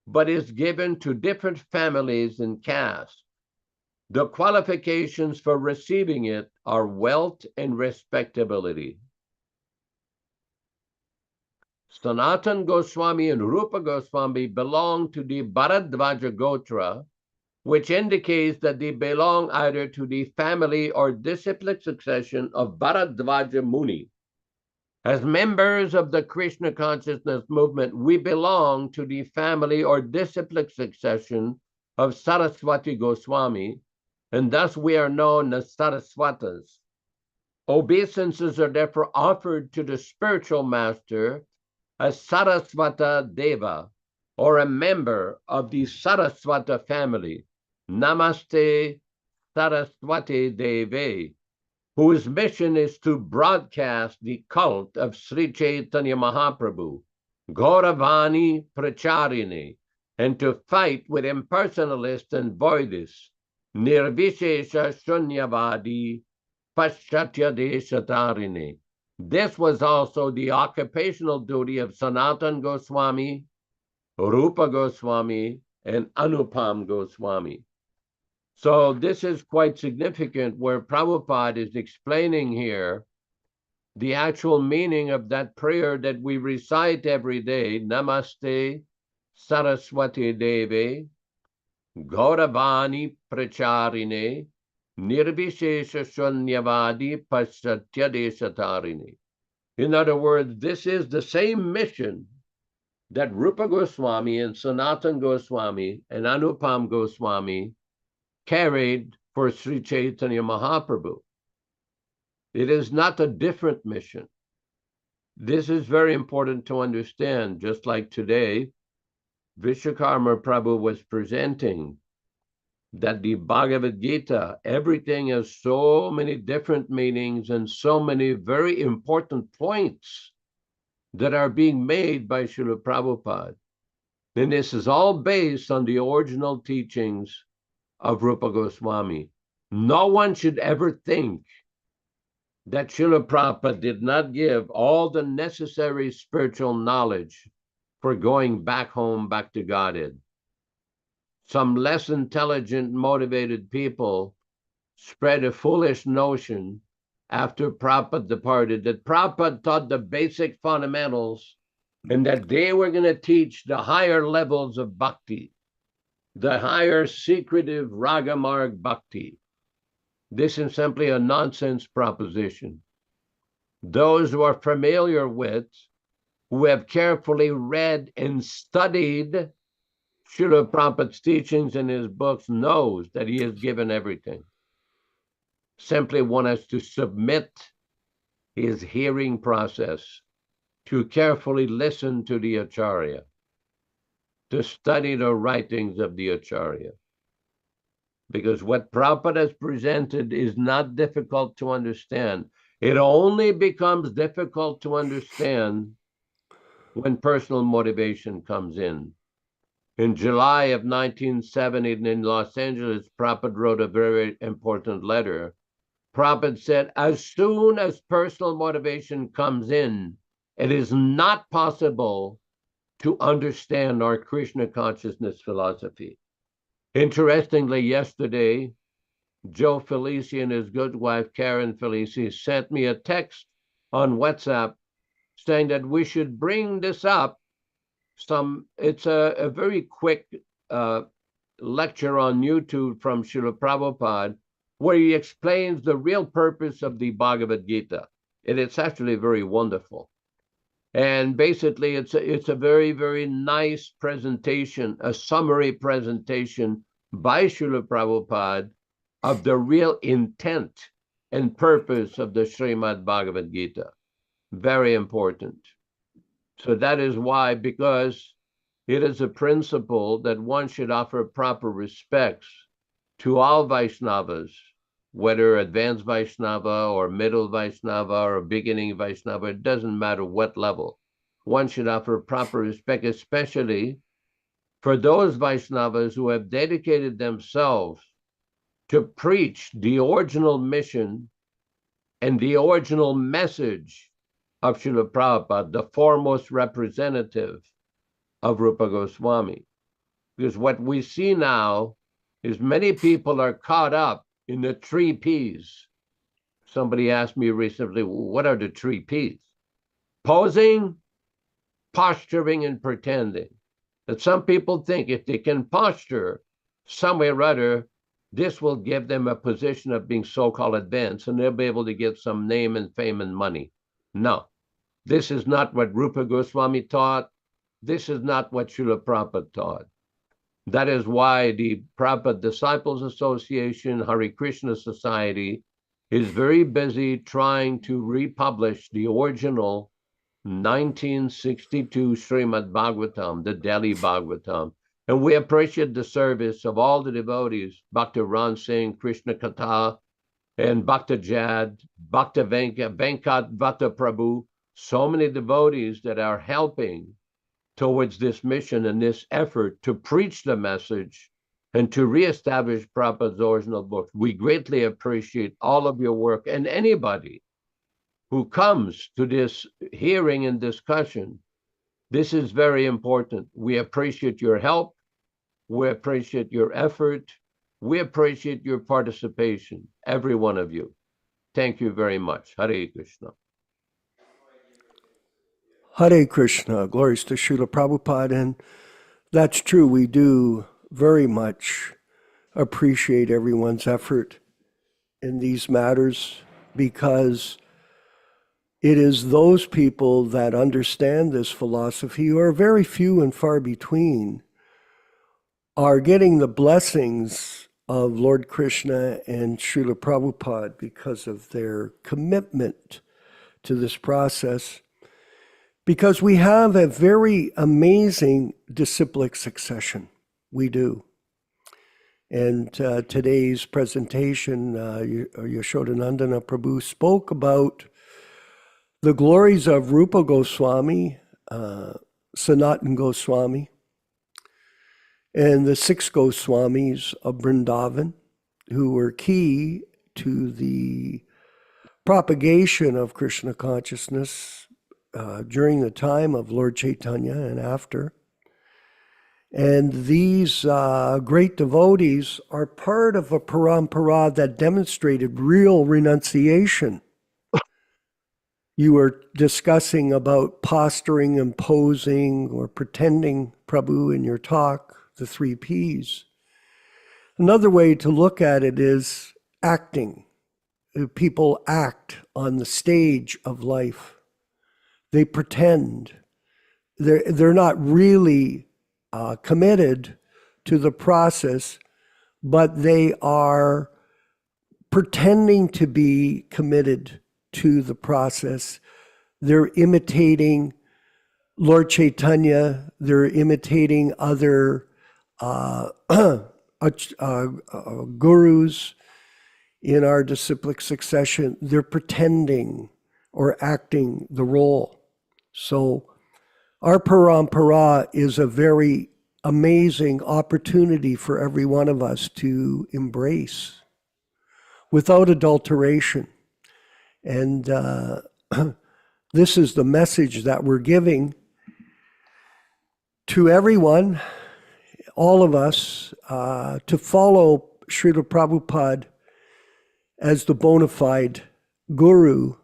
S4: but is given to different families and castes. The qualifications for receiving it are wealth and respectability. Sanatana Goswami and Rupa Goswami belong to the Bharadvaja Gotra, which indicates that they belong either to the family or disciplic succession of Bharadvaja Muni. As members of the Krishna consciousness movement, we belong to the family or disciplic succession of Saraswati Goswami, and thus we are known as Saraswatas. Obeisances are therefore offered to the spiritual master as Saraswata Deva, or a member of the Saraswata family, Namaste Saraswati Deve, whose mission is to broadcast the cult of Sri Chaitanya Mahaprabhu, Gauravani Pracharini, and to fight with impersonalists and voidists, Nirvishesha Shunyavadi Paschatya Desatarini. This was also the occupational duty of Sanatana Goswami, Rupa Goswami, and Anupam Goswami. So this is quite significant, where Prabhupada is explaining here the actual meaning of that prayer that we recite every day, Namaste Saraswati Deve, Gauravani Pracharine, Nirvishesha Shunyavadi Paschatya Desatarini. In other words, this is the same mission that Rupa Goswami and Sanatana Goswami and Anupam Goswami carried for Sri Chaitanya Mahaprabhu. It is not a different mission. This is very important to understand. Just like today, Vishwakarma Prabhu was presenting that the Bhagavad Gita, everything has so many different meanings and so many very important points that are being made by Srila Prabhupada. And this is all based on the original teachings of Rupa Goswami. No one should ever think that Srila Prabhupada did not give all the necessary spiritual knowledge for going back home, back to Godhead. Some less intelligent, motivated people spread a foolish notion after Prabhupada departed that Prabhupada taught the basic fundamentals and that they were going to teach the higher levels of bhakti, the higher secretive Ragamarg bhakti. This is simply a nonsense proposition. Those who are familiar with, who have carefully read and studied Srila Prabhupada's teachings in his books, knows that he has given everything. Simply one has to submit his hearing process to carefully listen to the Acharya, to study the writings of the Acharya. Because what Prabhupada has presented is not difficult to understand. It only becomes difficult to understand when personal motivation comes in. In July of 1970 in Los Angeles, Prabhupada wrote a very important letter. Prabhupada said, as soon as personal motivation comes in, it is not possible to understand our Krishna consciousness philosophy. Interestingly, yesterday, Joe Felici and his good wife, Karen Felici, sent me a text on WhatsApp saying that we should bring this up. It's a very quick lecture on YouTube from Srila Prabhupada, where he explains the real purpose of the Bhagavad Gita. And it's actually very wonderful. And basically, it's a very, very nice presentation, a summary presentation by Srila Prabhupada of the real intent and purpose of the Srimad Bhagavad Gita. Very important. So that is why, because it is a principle that one should offer proper respects to all Vaishnavas, whether advanced Vaishnava or middle Vaishnava or beginning Vaishnava, it doesn't matter what level. one should offer proper respect, especially for those Vaishnavas who have dedicated themselves to preach the original mission and the original message of Srila Prabhupada, the foremost representative of Rupa Goswami. Because what we see now is many people are caught up in the 3 Ps. Somebody asked me recently, what are the 3 Ps? Posing, posturing, and pretending. That some people think if they can posture some way or other, this will give them a position of being so-called advanced, and they'll be able to get some name and fame and money. No, this is not what Rupa Goswami taught. This is not what Srila Prabhupada taught. That is why the Prabhupada Disciples Association, Hare Krishna Society, is very busy trying to republish the original 1962 Srimad Bhagavatam, the Delhi Bhagavatam. And we appreciate the service of all the devotees, Bhakta Ram Singh, Krishna Katha, and Bhakta Jad, Bhakta Venkat, Bhakta Prabhu, so many devotees that are helping towards this mission and this effort to preach the message and to reestablish Prabhupada's original book. We greatly appreciate all of your work, and anybody who comes to this hearing and discussion. This is very important. We appreciate your help. We appreciate your effort. We appreciate your participation, every one of you. Thank you very much. Hare Krishna.
S3: Hare Krishna, glories to Srila Prabhupada. And that's true. We do very much appreciate everyone's effort in these matters, because it is those people that understand this philosophy, who are very few and far between, are getting the blessings of Lord Krishna and Srila Prabhupada because of their commitment to this process. Because we have a very amazing disciplic succession. We do. And today's presentation, Yashodanandana Prabhu spoke about the glories of Rupa Goswami, Sanatan Goswami, and the 6 Goswamis of Vrindavan, who were key to the propagation of Krishna consciousness during the time of Lord Chaitanya and after. And these great devotees are part of a parampara that demonstrated real renunciation. You were discussing about posturing and posing or pretending, Prabhu, in your talk, the 3 Ps. Another way to look at it is acting. People act on the stage of life. They pretend. They're not really committed to the process, but they are pretending to be committed to the process. They're imitating Lord Chaitanya. They're imitating other gurus in our disciplic succession. They're pretending or acting the role. So our parampara is a very amazing opportunity for every one of us to embrace without adulteration. And this is the message that we're giving to everyone, all of us, to follow Srila Prabhupada as the bona fide guru,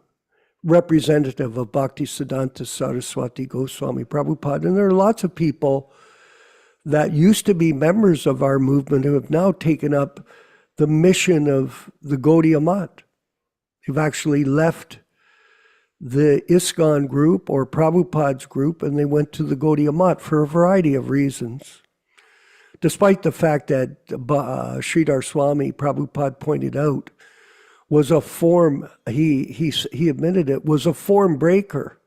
S3: representative of Bhaktisiddhanta Saraswati Goswami Prabhupada. And there are lots of people that used to be members of our movement who have now taken up the mission of the Gaudiya Math. They've actually left the ISKCON group or Prabhupada's group, and they went to the Gaudiya Math for a variety of reasons. Despite the fact that Sridhar Swami, Prabhupada pointed out, was a form, he admitted it, was a form breaker,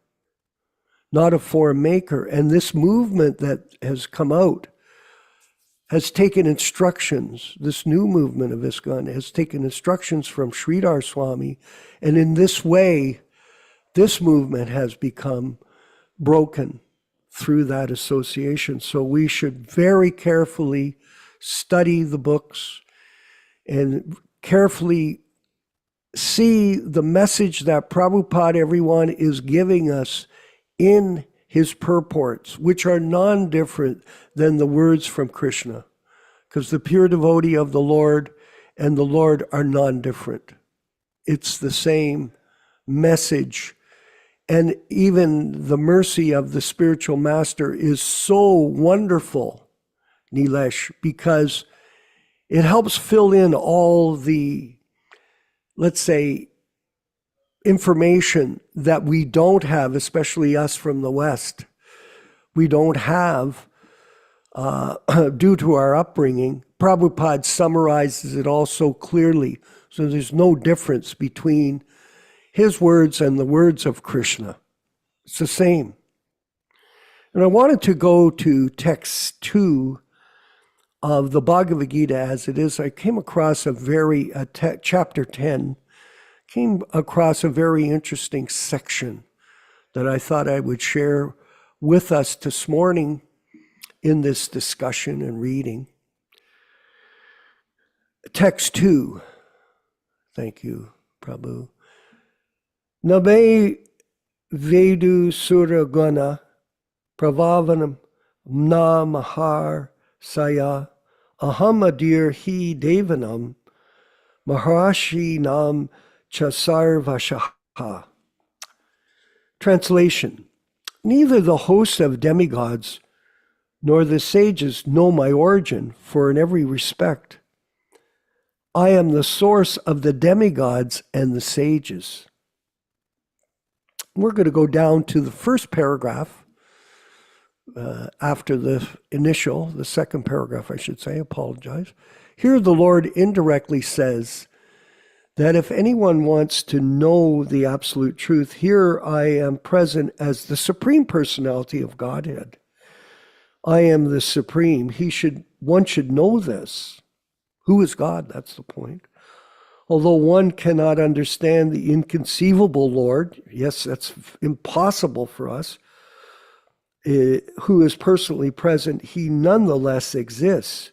S3: not a form maker. And this movement that has come out has taken instructions, this new movement of ISKCON has taken instructions from Sridhar Swami, and in this way, this movement has become broken through that association. So we should very carefully study the books and carefully see the message that Prabhupada, everyone, is giving us in his purports, which are non-different than the words from Kṛṣṇa, because the pure devotee of the Lord and the Lord are non-different. It's the same message. And even the mercy of the spiritual master is so wonderful, Nilesh, because it helps fill in all the, let's say, information that we don't have, especially us from the West. We don't have, due to our upbringing. Prabhupada summarizes it all so clearly. So there's no difference between his words and the words of Kṛṣṇa. It's the same. And I wanted to go to text 2 of the Bhagavad Gita as it is. I came across chapter 10, came across a very interesting section that I thought I would share with us this morning in this discussion and reading. Text 2. Thank you, Prabhu. Nabe Vedu Suragana Pravavanam Na Mahar Saya Ahamadir Hi Devanam Maharashi Nam Chasarvashaha. Translation. Neither the hosts of demigods nor the sages know my origin, for in every respect I am the source of the demigods and the sages. We're going to go down to the first paragraph after the second paragraph, I should say, apologize. Here the Lord indirectly says that if anyone wants to know the absolute truth, here I am present as the Supreme Personality of Godhead. I am the Supreme. One should know this. Who is God? That's the point. Although one cannot understand the inconceivable Lord, yes, that's impossible for us, who is personally present, he nonetheless exists.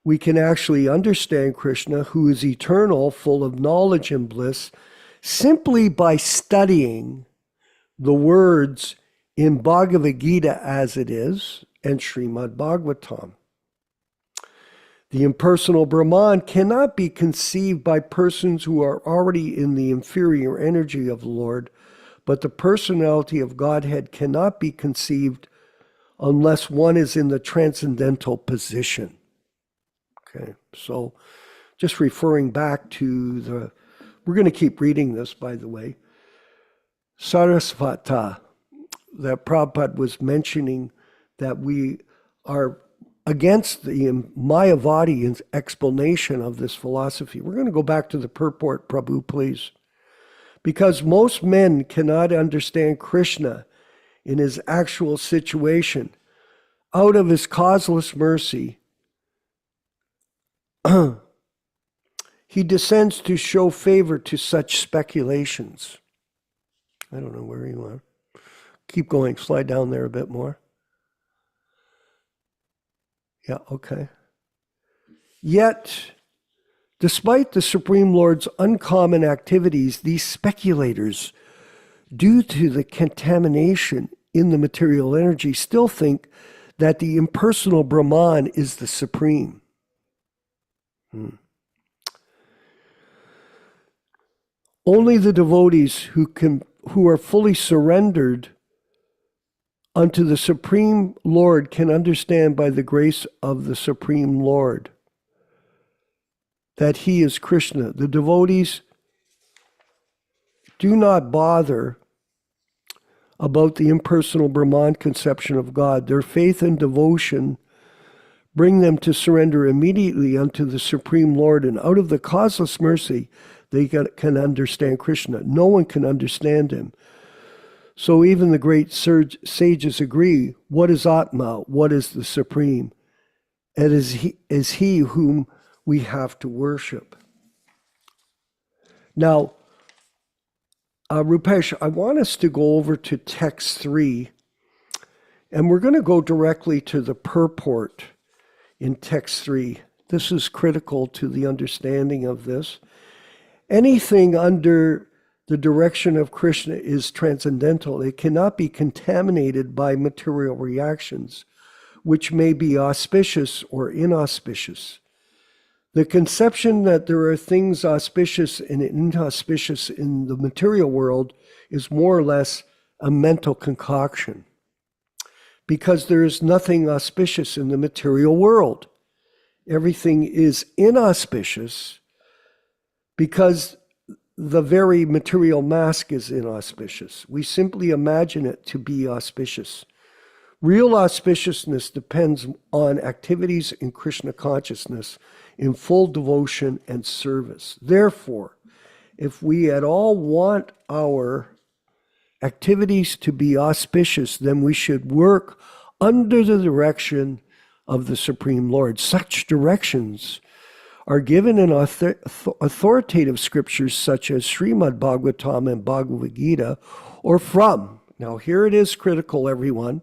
S3: We can actually understand Kṛṣṇa, who is eternal, full of knowledge and bliss, simply by studying the words in Bhagavad Gita as it is and Srimad Bhagavatam. The impersonal Brahman cannot be conceived by persons who are already in the inferior energy of the Lord, but the personality of Godhead cannot be conceived unless one is in the transcendental position. Okay, so just referring back to we're going to keep reading this, by the way, Sarasvata, that Prabhupada was mentioning that we are against the Mayavadi explanation of this philosophy. We're going to go back to the purport, Prabhu, please. Because most men cannot understand Kṛṣṇa in his actual situation. Out of his causeless mercy, he descends to show favor to such speculations. I don't know where you are. Keep going, slide down there a bit more. Yeah, okay. Yet, despite the Supreme Lord's uncommon activities, these speculators, due to the contamination in the material energy, still think that the impersonal Brahman is the supreme. Only the devotees who are fully surrendered unto the Supreme Lord can understand by the grace of the Supreme Lord that he is Kṛṣṇa. The devotees do not bother about the impersonal Brahman conception of God. Their faith and devotion bring them to surrender immediately unto the Supreme Lord, and out of the causeless mercy they can understand Kṛṣṇa. No one can understand him. So even the great sages agree, what is Atma? What is the Supreme? It is he whom we have to worship. Now, Rupesh, I want us to go over to text 3 And we're going to go directly to the purport in text 3. This is critical to the understanding of this. Anything under the direction of Kṛṣṇa is transcendental. It cannot be contaminated by material reactions, which may be auspicious or inauspicious. The conception that there are things auspicious and inauspicious in the material world is more or less a mental concoction, because there is nothing auspicious in the material world. Everything is inauspicious because the very material mask is inauspicious. We simply imagine it to be auspicious. Real auspiciousness depends on activities in Kṛṣṇa consciousness in full devotion and service. Therefore, if we at all want our activities to be auspicious, then we should work under the direction of the Supreme Lord. Such directions are given in authoritative scriptures such as Srimad Bhagavatam and Bhagavad Gita, or from, now here it is critical, everyone,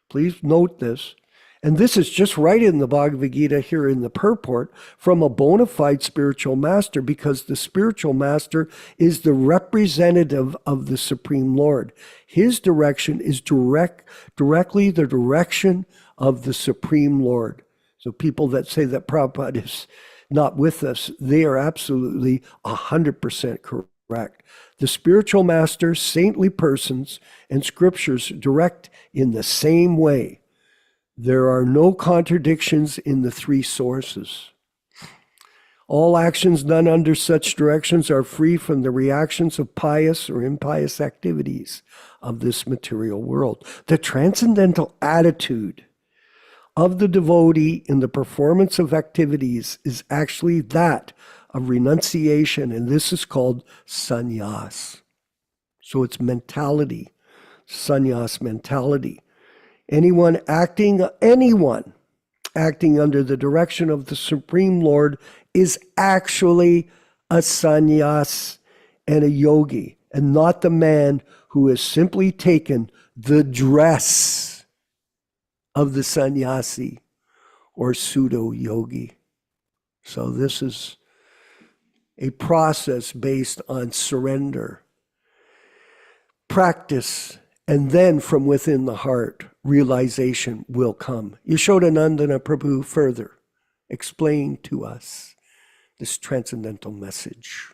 S3: please note this, and this is just right in the Bhagavad Gita here in the purport, from a bona fide spiritual master, because the spiritual master is the representative of the Supreme Lord. His direction is directly the direction of the Supreme Lord. So people that say that Prabhupada is not with us, they are absolutely 100% correct. The spiritual master, saintly persons, and scriptures direct in the same way. There are no contradictions in the three sources. All actions done under such directions are free from the reactions of pious or impious activities of this material world. The transcendental attitude of the devotee in the performance of activities is actually that of renunciation, and this is called sannyas. So it's mentality, sannyas mentality. Anyone acting under the direction of the Supreme Lord is actually a sannyas and a yogi, and not the man who has simply taken the dress of the sannyasi or pseudo-yogi. So this is a process based on surrender, practice, and then from within the heart, realization will come. Yashodanandana Prabhu further explain to us this transcendental message.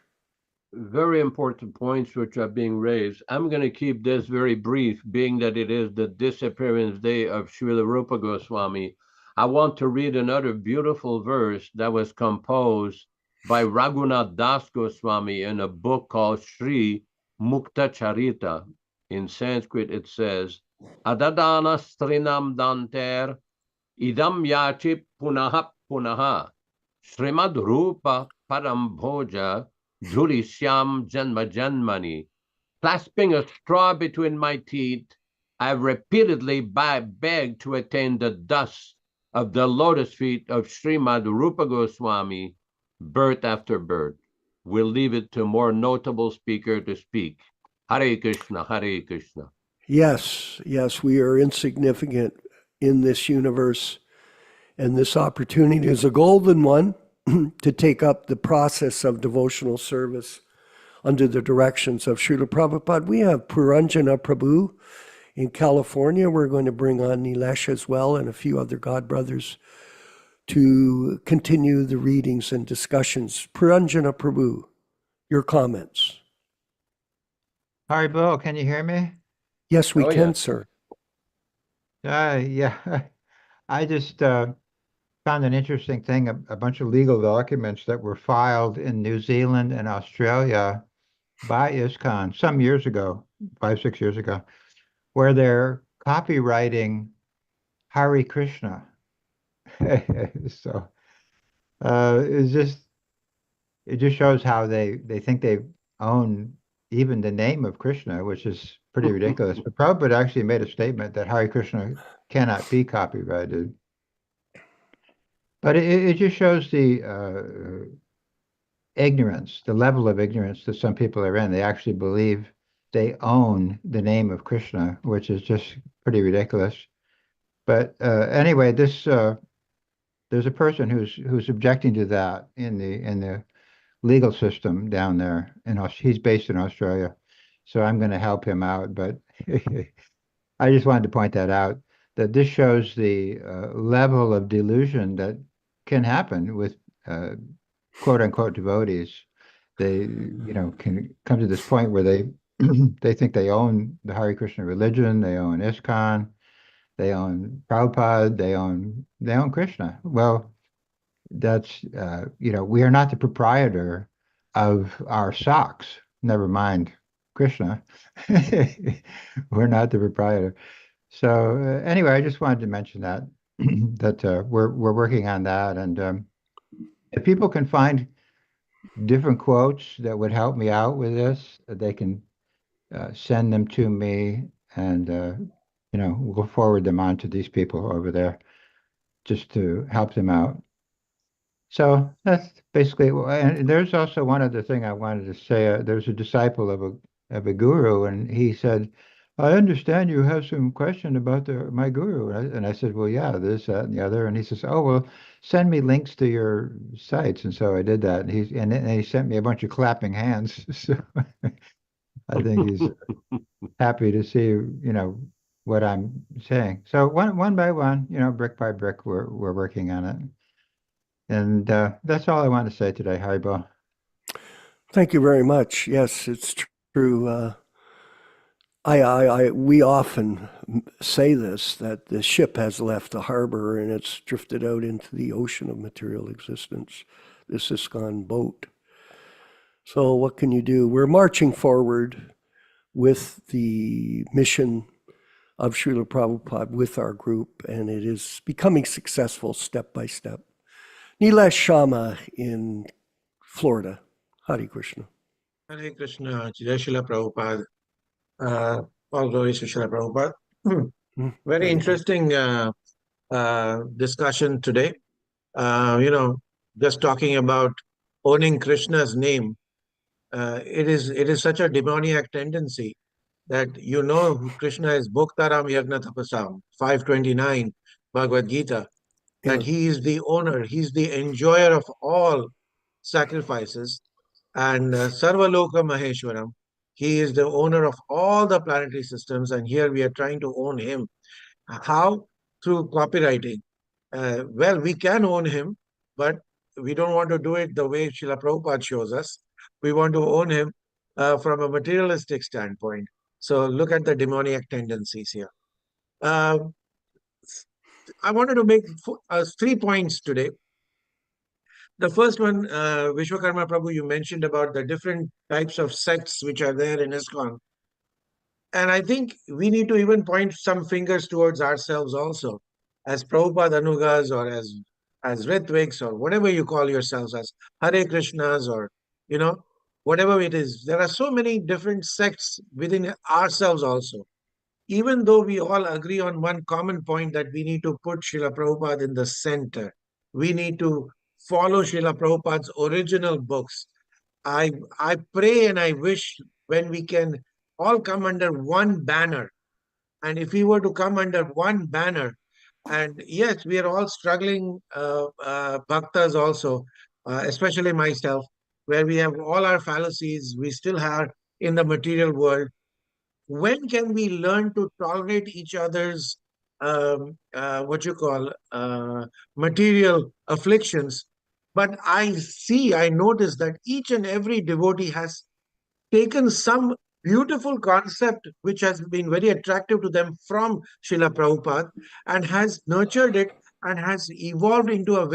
S4: Very important points which are being raised. I'm going to keep this very brief, being that it is the disappearance day of Srila Rupa Goswami. I want to read another beautiful verse that was composed by Raghunath Das Goswami in a book called Sri Mukta Charita. In Sanskrit, it says, Adadana strinam danter idam yachi punaha punaha Srimad Rupa Param Bhoja Dhurishyam Janma Janmani. Clasping a straw between my teeth, I repeatedly begged to attain the dust of the lotus feet of Srimad Rupa Goswami, birth after birth. We'll leave it to a more notable speaker to speak. Hare Kṛṣṇa, Hare Kṛṣṇa.
S3: Yes, we are insignificant in this universe, and this opportunity is a golden one to take up the process of devotional service under the directions of Srila Prabhupada. We have Puranjana Prabhu in California. We're going to bring on Nilesh as well and a few other godbrothers to continue the readings and discussions. Puranjana Prabhu, your comments.
S5: Haribo, can you hear me?
S3: Yes, we can,
S4: yes.
S3: sir.
S5: Yeah, I just found an interesting thing, a bunch of legal documents that were filed in New Zealand and Australia by ISKCON some years ago, 5-6 years ago, where they're copywriting Hare Krishna. So it just shows how they think they own even the name of Krishna, which is pretty ridiculous. But Prabhupada actually made a statement that Hare Krishna cannot be copyrighted. But it just shows the ignorance, the level of ignorance that some people are in. They actually believe they own the name of Krishna, which is just pretty ridiculous. But anyway, there's a person who's objecting to that in the legal system down there, and he's based in Australia, so I'm going to help him out. But I just wanted to point that out, that this shows the level of delusion that can happen with quote unquote devotees. They, can come to this point where they they think they own the Hare Krishna religion, they own ISKCON, they own Prabhupada, they own Krishna. Well, that's we are not the proprietor of our socks. Never mind Krishna. We're not the proprietor. So anyway, I just wanted to mention that that we're working on that, and if people can find different quotes that would help me out with this, they can send them to me, and we'll forward them on to these people over there just to help them out. So that's basically. And there's also one other thing I wanted to say. There's a disciple of a guru, and he said, "I understand you have some question about my guru." And I said, "Well, yeah, this, that, and the other." And he says, "Oh, well, send me links to your sites." And so I did that, and he sent me a bunch of clapping hands. So I think he's happy to see what I'm saying. So one by one, brick by brick, we're working on it. And that's all I want to say today, Haribo.
S3: Thank you very much. Yes, it's true. We often say this, that the ship has left the harbor and it's drifted out into the ocean of material existence, this ISKCON boat. So what can you do? We're marching forward with the mission of Srila Prabhupada with our group, and it is becoming successful step by step. Nilesh Sharma in Florida. Hare Krishna.
S6: Hare Krishna, Jai Srila Prabhupada. All glories to Srila Prabhupada. Very interesting discussion today. Just talking about owning Krishna's name. It is such a demoniac tendency that Krishna is Bhoktaram Yagna Tapasam, 529 Bhagavad Gita, that he is the owner, he's the enjoyer of all sacrifices, and Sarvaloka Maheshwaram, he is the owner of all the planetary systems, and here we are trying to own him. How? Through copywriting. Well, we can own him, but we don't want to do it the way Srila Prabhupada shows us. We want to own him from a materialistic standpoint. So look at the demoniac tendencies here. I wanted to make 3 points today. The first one, Vishwakarma Prabhu, you mentioned about the different types of sects which are there in ISKCON. And I think we need to even point some fingers towards ourselves also, as Prabhupada Anugas, or as Ritviks, or whatever you call yourselves, as Hare Krishnas, or, whatever it is. There are so many different sects within ourselves also. Even though we all agree on one common point, that we need to put Srila Prabhupada in the center. We need to follow Srila Prabhupada's original books. I pray and I wish when we can all come under one banner. And if we were to come under one banner, and yes, we are all struggling, bhaktas also, especially myself, where we have all our fallacies, we still have in the material world. When can we learn to tolerate each other's material afflictions? But I notice that each and every devotee has taken some beautiful concept which has been very attractive to them from Srila Prabhupada, and has nurtured it and has evolved into a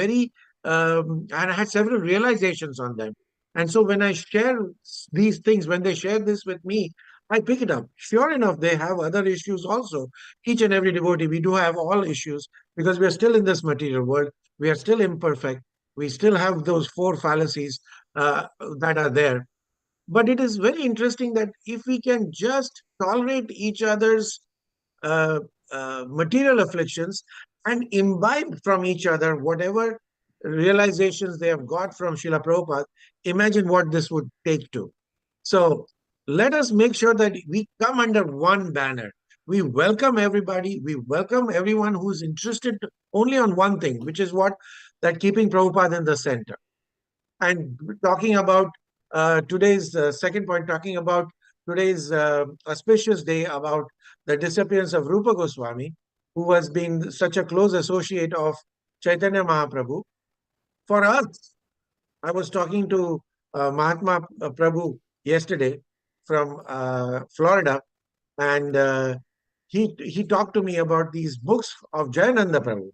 S6: and had several realizations on them. And so when I share these things, when they share this with me, I pick it up. Sure enough, they have other issues also. Each and every devotee, we do have all issues, because we are still in this material world. We are still imperfect. We still have those 4 fallacies that are there. But it is very interesting that if we can just tolerate each other's material afflictions and imbibe from each other whatever realizations they have got from Srila Prabhupada, imagine what this would take to. So let us make sure that we come under one banner. We welcome everybody. We welcome everyone who's interested only on one thing, which is what? That keeping Prabhupada in the center. And talking about today's second point, talking about today's auspicious day about the disappearance of Rupa Goswami, who has been such a close associate of Chaitanya Mahaprabhu. For us, I was talking to Mahatma Prabhu yesterday from Florida, and he talked to me about these books of Jayananda Prabhu.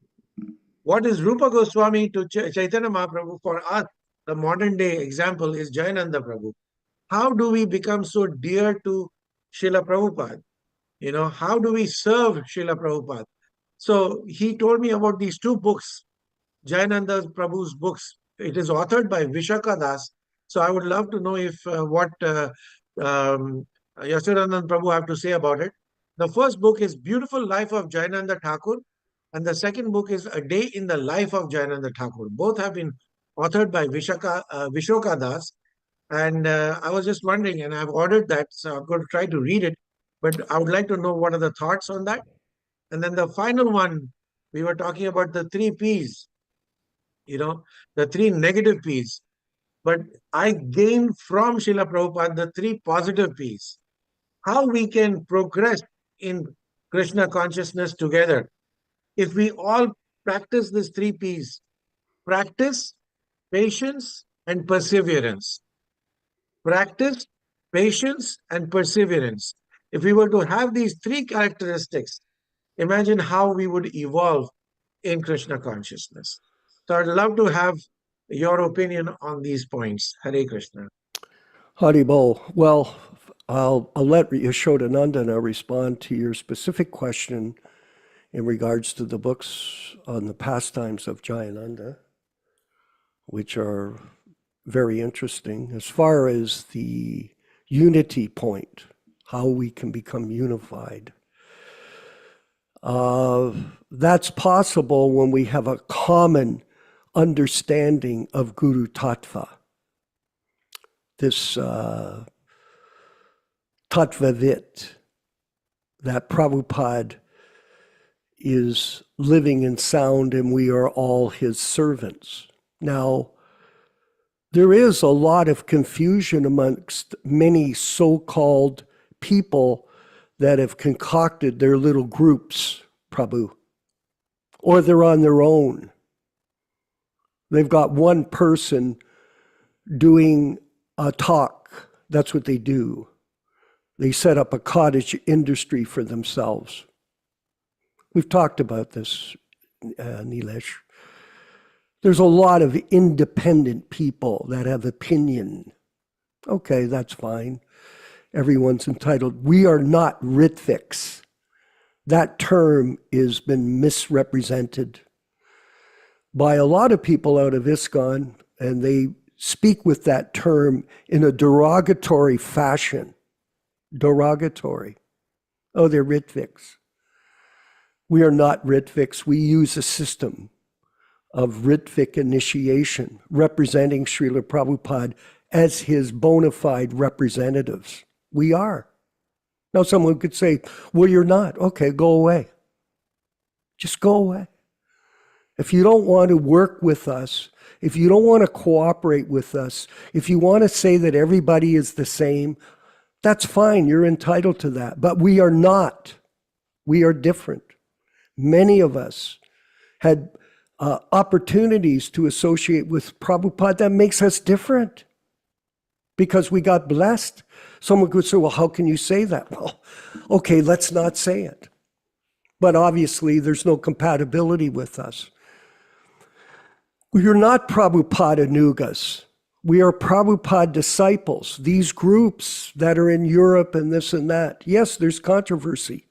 S6: What is Rupa Goswami to Chaitanya Mahaprabhu? For us, the modern day example is Jayananda Prabhu. How do we become so dear to Srila Prabhupada? You know, how do we serve Srila Prabhupada? So he told me about these two books, Jayananda Prabhu's books. It is authored by Vishaka Das. So I would love to know if what Yasudanand Prabhu have to say about it. The first book is Beautiful Life of Jayananda Thakur, and the second book is A Day in the Life of Jayananda Thakur. Both have been authored by Vishoka Das. And I was just wondering, and I've ordered that, so I'm going to try to read it. But I would like to know what are the thoughts on that. And then the final one, we were talking about the three P's, you know, the three negative P's. But I gained from Srila Prabhupada the three positive P's. How we can progress in Krishna consciousness together if we all practice these three P's: practice, patience, and perseverance. Practice, patience, and perseverance. If we were to have these three characteristics, imagine how we would evolve in Krishna consciousness. So I'd love to have your opinion on these points. Hare Krishna.
S3: Haribol. Well, I'll let Yashodanandana respond to your specific question in regards to the books on the pastimes of Jayananda, which are very interesting. As far as the unity point, how we can become unified, that's possible when we have a common understanding of Guru Tattva. This Tattvavit, that Prabhupada is living in sound and we are all his servants. Now, there is a lot of confusion amongst many so-called people that have concocted their little groups, Prabhu, or they're on their own. They've got one person doing a talk. That's what they do. They set up a cottage industry for themselves. We've talked about this, Nilesh. There's a lot of independent people that have opinion. Okay, that's fine. Everyone's entitled. We are not Ritviks. That term has been misrepresented by a lot of people out of ISKCON, and they speak with that term in a derogatory fashion. Derogatory. Oh, they're Ritviks. We are not Ritviks. We use a system of Ritvik initiation, representing Srila Prabhupada as his bona fide representatives. We are. Now someone could say, well, you're not. Okay, go away. Just go away. If you don't want to work with us, if you don't want to cooperate with us, if you want to say that everybody is the same, that's fine. You're entitled to that. But we are not. We are different. Many of us had opportunities to associate with Prabhupada that makes us different because we got blessed. Someone could say, well, how can you say that? Well, okay, let's not say it. But obviously, there's no compatibility with us. We are not Prabhupada Nugas. We are Prabhupada disciples. These groups that are in Europe and this and that, yes, there's controversy.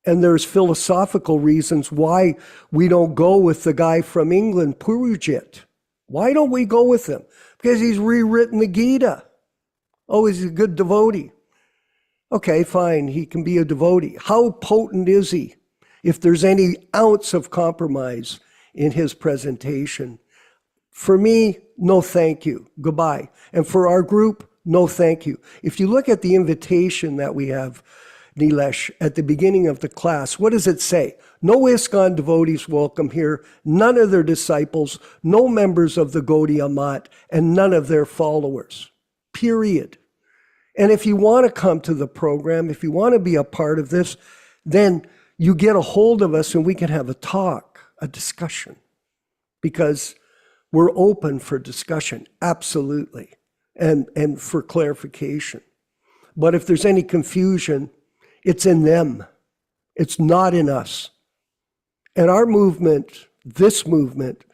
S3: And there's philosophical reasons why we don't go with the guy from England, Purujit. Why don't we go with him? Because he's rewritten the Gita. Oh, he's a good devotee. Okay, fine, he can be a devotee. How potent is he? If there's any ounce of compromise in his presentation. For me, no thank you, goodbye. And for our group, no thank you. If you look at the invitation that we have, Nilesh, at the beginning of the class. What does it say? No ISKCON devotees welcome here, none of their disciples, no members of the Gaudiya Math, and none of their followers. Period. And if you want to come to the program, if you want to be a part of this, then you get a hold of us and we can have a talk, a discussion, because we're open for discussion, absolutely, and for clarification. But if there's any confusion, it's in them. It's not in us. And our movement, this movement,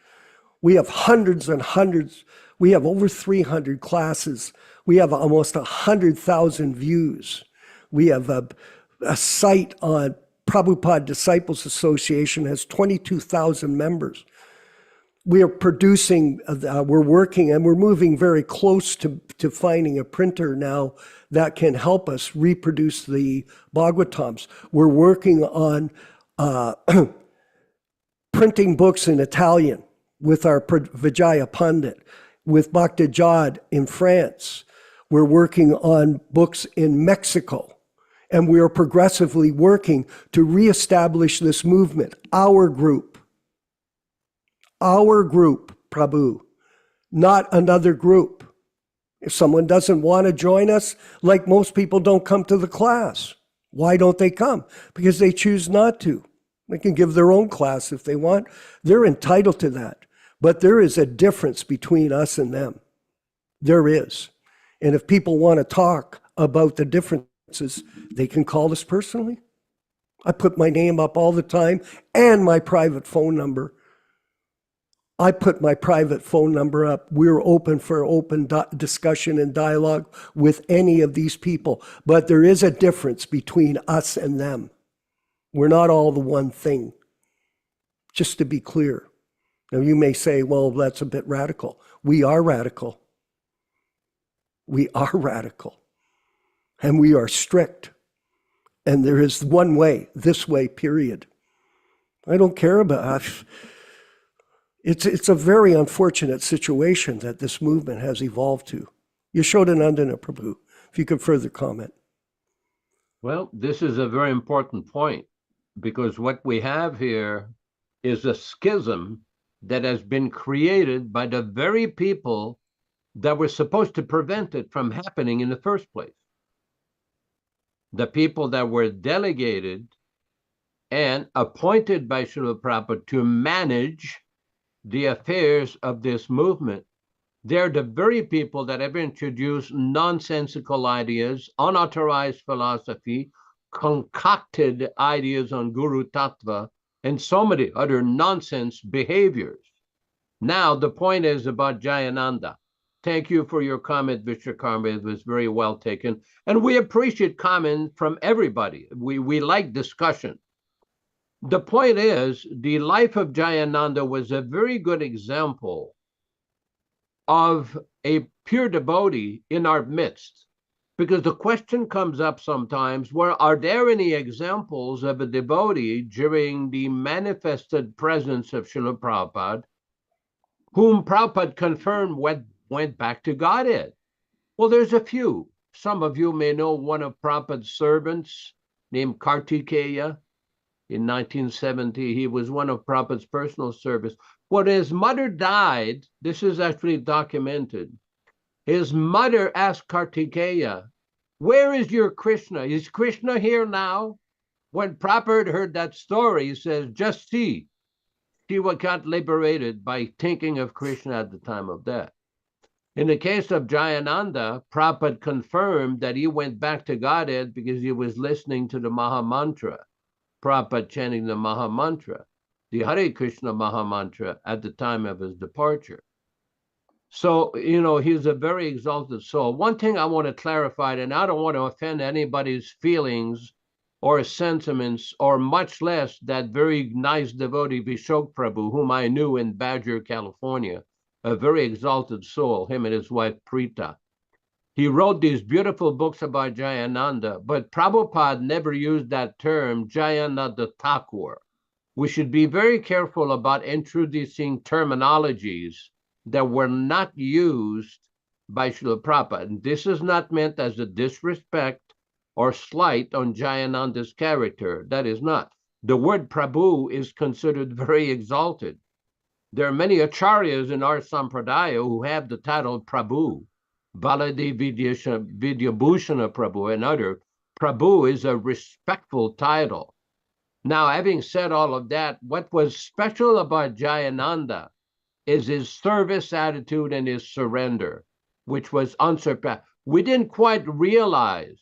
S3: we have hundreds and hundreds. We have over 300 classes. We have almost 100,000 views. We have a site on Prabhupada Disciples Association has 22,000 members. We are producing, we're working, and we're moving very close to finding a printer now that can help us reproduce the Bhagavatams. We're working on printing books in Italian with our Vijaya Pandit, with Bhakta Jad in France. We're working on books in Mexico. And we are progressively working to reestablish this movement, our group, Prabhu, not another group. If someone doesn't want to join us, like most people don't come to the class. Why don't they come? Because they choose not to. They can give their own class if they want. They're entitled to that. But there is a difference between us and them. There is. And if people want to talk about the differences, they can call us personally. I put my name up all the time and my private phone number. I put my private phone number up. We're open for open discussion and dialogue with any of these people. But there is a difference between us and them. We're not all the one thing. Just to be clear. Now you may say, well, that's a bit radical. We are radical. We are radical. And we are strict. And there is one way, this way, period. I don't care about it. It's a very unfortunate situation that this movement has evolved to. Yashodanandana Prabhu, if you could further comment.
S4: Well, this is a very important point, because what we have here is a schism that has been created by the very people that were supposed to prevent it from happening in the first place. The people that were delegated and appointed by Srila Prabhupada to manage the affairs of this movement, they're the very people that have introduced nonsensical ideas, unauthorized philosophy, concocted ideas on Guru Tattva, and so many other nonsense behaviors. Now, the point is about Jayananda. Thank you for your comment, Vishwakarma. It was very well taken. And we appreciate comment from everybody. We like discussion. The point is, the life of Jayananda was a very good example of a pure devotee in our midst. Because the question comes up sometimes, where are there any examples of a devotee during the manifested presence of Srila Prabhupada, whom Prabhupada confirmed went back to Godhead? Well, there's a few. Some of you may know one of Prabhupada's servants named Kartikeya. In 1970, he was one of Prabhupada's personal servants. When his mother died, this is actually documented. His mother asked Kartikeya, "Where is your Kṛṣṇa? Is Kṛṣṇa here now?" When Prabhupada heard that story, he says, "Just see, she got liberated by thinking of Kṛṣṇa at the time of death." In the case of Jayananda, Prabhupada confirmed that he went back to Godhead because he was listening to the Maha Mantra. Prabhupada chanting the Maha Mantra, the Hare Krishna Maha Mantra, at the time of his departure. So, he's a very exalted soul. One thing I want to clarify, and I don't want to offend anybody's feelings or sentiments, or much less that very nice devotee Vishok Prabhu, whom I knew in Badger, California, a very exalted soul, him and his wife Preeta. He wrote these beautiful books about Jayananda, but Prabhupada never used that term, Jayananda Thakur. We should be very careful about introducing terminologies that were not used by Srila Prabhupada. And this is not meant as a disrespect or slight on Jayananda's character. That is not. The word Prabhu is considered very exalted. There are many acharyas in our sampradaya who have the title Prabhu. Baladi Vidyabhushana Prabhu and other. Prabhu is a respectful title. Now, having said all of that, what was special about Jayananda is his service attitude and his surrender, which was unsurpassed. We didn't quite realize